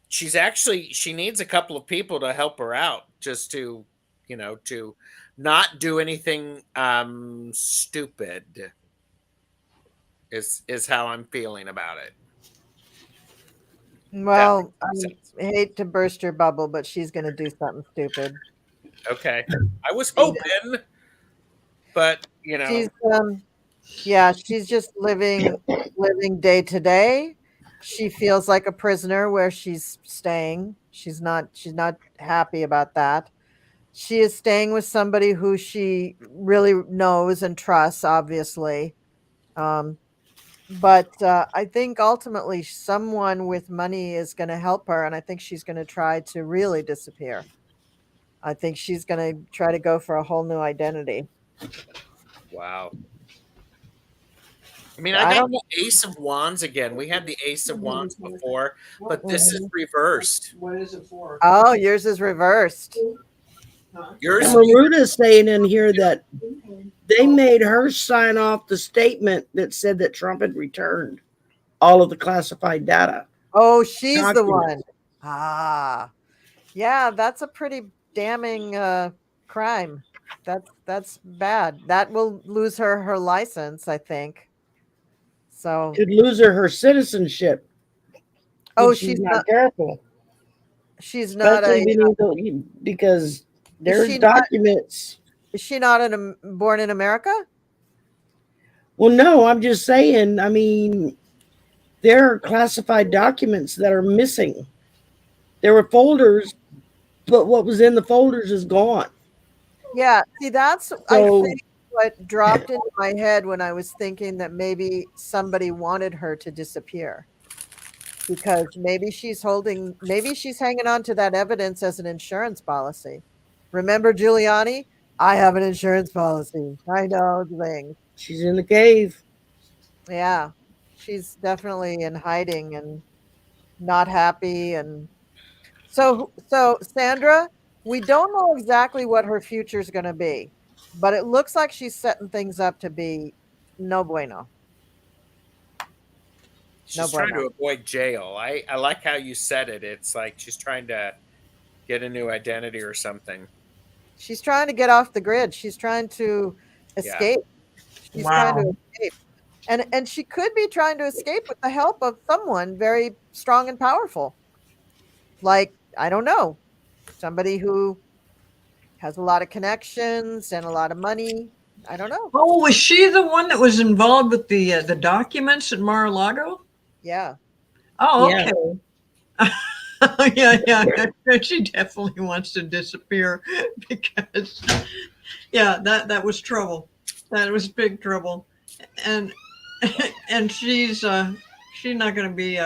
D: she needs a couple of people to help her out, just to to not do anything stupid is how I'm feeling about it.
A: Well, I hate to burst your bubble, but she's going to do something stupid.
D: Okay, I was hoping, but
A: she's she's just living day to day. She feels like a prisoner where she's staying. She's not happy about that. She is staying with somebody who she really knows and trusts, obviously. But I think ultimately someone with money is going to help her, and I think she's going to try to really disappear. I think she's going to try to go for a whole new identity.
D: Wow. I mean, I got the Ace of Wands again. We had the Ace of Wands before, but this is reversed.
C: What is it for?
A: Oh, yours is reversed.
D: Yours.
B: Maruta's saying in here that they made her sign off the statement that said that Trump had returned all of the classified data.
A: Oh, she's the one. Ah, yeah, that's a pretty damning crime. That's bad. That will lose her license, I think. So
B: could lose her citizenship.
A: Oh,
B: she's not careful.
A: She's not
B: because there's documents.
A: Is she not born in America?
B: Well, no, I'm just saying. I mean, there are classified documents that are missing. There were folders, but what was in the folders is gone.
A: Yeah, see, that's I think what dropped into my head when I was thinking that maybe somebody wanted her to disappear, because maybe she's hanging on to that evidence as an insurance policy. Remember Giuliani? I have an insurance policy. I know things.
B: She's in the cave.
A: Yeah, she's definitely in hiding and not happy. And so Sandra, we don't know exactly what her future is going to be, but it looks like she's setting things up to be no bueno.
D: She's trying to avoid jail. I like how you said it. It's like she's trying to get a new identity or something.
A: She's trying to get off the grid. She's trying to escape. She's trying to escape. And she could be trying to escape with the help of someone very strong and powerful. Like, I don't know, somebody who has a lot of connections and a lot of money. I don't know.
C: Oh, was she the one that was involved with the documents at Mar-a-Lago?
A: Yeah.
C: Oh, okay. Yeah. She definitely wants to disappear because, that was trouble. That was big trouble, and she's not going to be.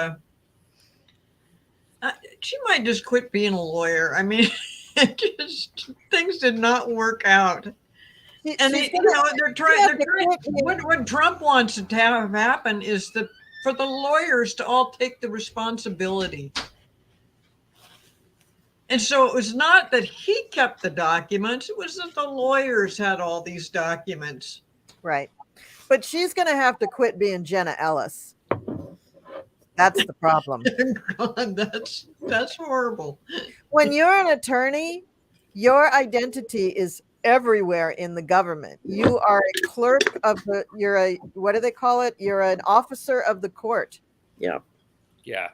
C: She might just quit being a lawyer. I mean, things did not work out. And they're trying. What Trump wants to have happen is for the lawyers to all take the responsibility. And so it was not that he kept the documents, it was that the lawyers had all these documents.
A: Right. But she's going to have to quit being Jenna Ellis. That's the problem.
C: God, that's horrible.
A: When you're an attorney, your identity is everywhere in the government. You are a clerk of what do they call it? You're an officer of the court.
B: Yeah.
D: Yeah.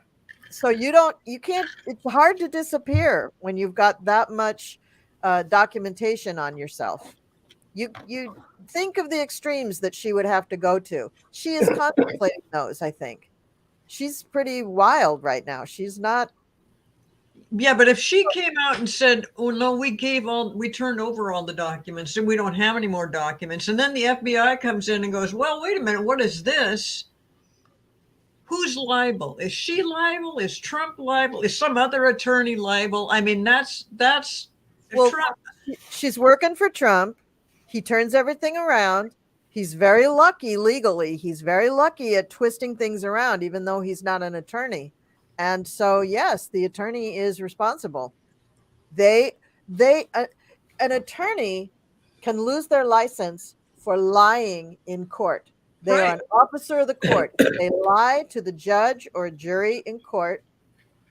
A: So you can't, it's hard to disappear when you've got that much documentation on yourself. You think of the extremes that she would have to go to. She is contemplating those, I think. She's pretty wild right now. She's not.
C: Yeah, but if she came out and said, "Oh no, we turned over all the documents and we don't have any more documents," and then the FBI comes in and goes, "Well, wait a minute, what is this?" Who's liable? Is she liable? Is Trump liable? Is some other attorney liable? I mean, that's
A: Well,
C: Trump.
A: She's working for Trump. He turns everything around. He's very lucky legally. He's very lucky at twisting things around, even though he's not an attorney. And so, yes, the attorney is responsible. An attorney can lose their license for lying in court. They are an officer of the court. If they lie to the judge or jury in court,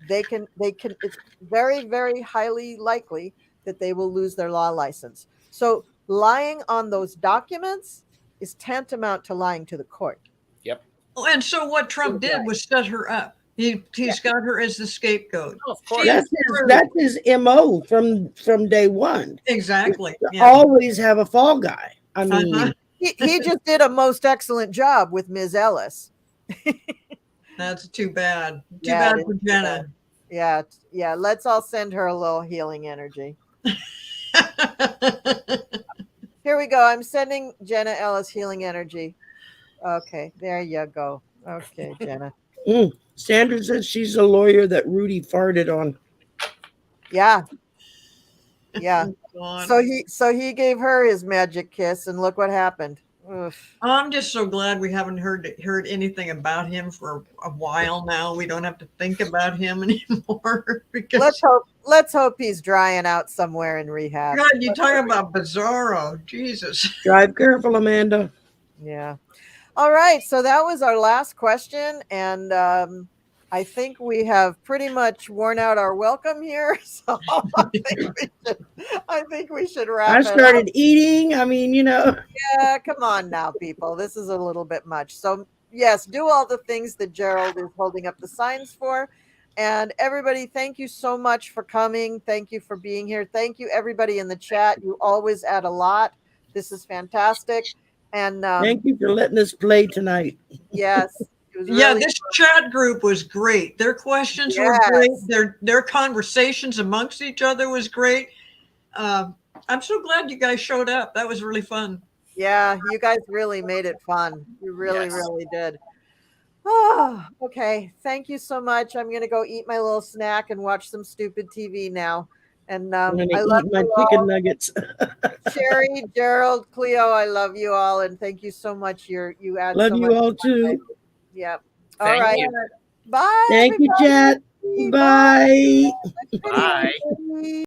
A: they can, it's very, very highly likely that they will lose their law license. So lying on those documents is tantamount to lying to the court.
D: Yep.
C: Oh, and so what Trump did was set her up. He's got her as the scapegoat.
D: Oh, of course.
B: That's his MO from day one.
C: Exactly.
B: Yeah. Always have a fall guy. I mean,
A: he just did a most excellent job with Ms. Ellis.
C: That's too bad. Too bad for Jenna.
A: Yeah. Let's all send her a little healing energy. Here we go. I'm sending Jenna Ellis healing energy. Okay, there you go. Okay, Jenna.
B: Sandra says she's a lawyer that Rudy farted on.
A: Yeah. So he gave her his magic kiss, and look what happened. Oof.
C: I'm just so glad we haven't heard anything about him for a while now. We don't have to think about him anymore. Because
A: let's hope he's drying out somewhere in rehab.
C: God, you talking about Bizarro, Jesus.
B: Drive careful, Amanda.
A: Yeah. All right. So that was our last question, and I think we have pretty much worn out our welcome here. So I think we should wrap.
B: I started eating. I mean,
A: Yeah, come on now, people. This is a little bit much. So yes, do all the things that Gerald is holding up the signs for. And everybody, thank you so much for coming. Thank you for being here. Thank you, everybody in the chat. You always add a lot. This is fantastic. And
B: thank you for letting us play tonight.
A: Yes.
C: Yeah, this chat group was great. Their questions were great. Their conversations amongst each other was great. I'm so glad you guys showed up. That was really fun.
A: Yeah, you guys really made it fun. You really did. Oh, okay. Thank you so much. I'm going to go eat my little snack and watch some stupid TV now. And
B: I'm going to
A: I love
B: eat my chicken nuggets.
A: Sherry, Gerald, Cleo, I love you all. And thank you so much. You add
B: love
A: so
B: you
A: much
B: all too.
A: Yep.
D: Thank
A: all right.
D: you.
A: Bye.
B: Thank you, chat. Bye.
D: Bye.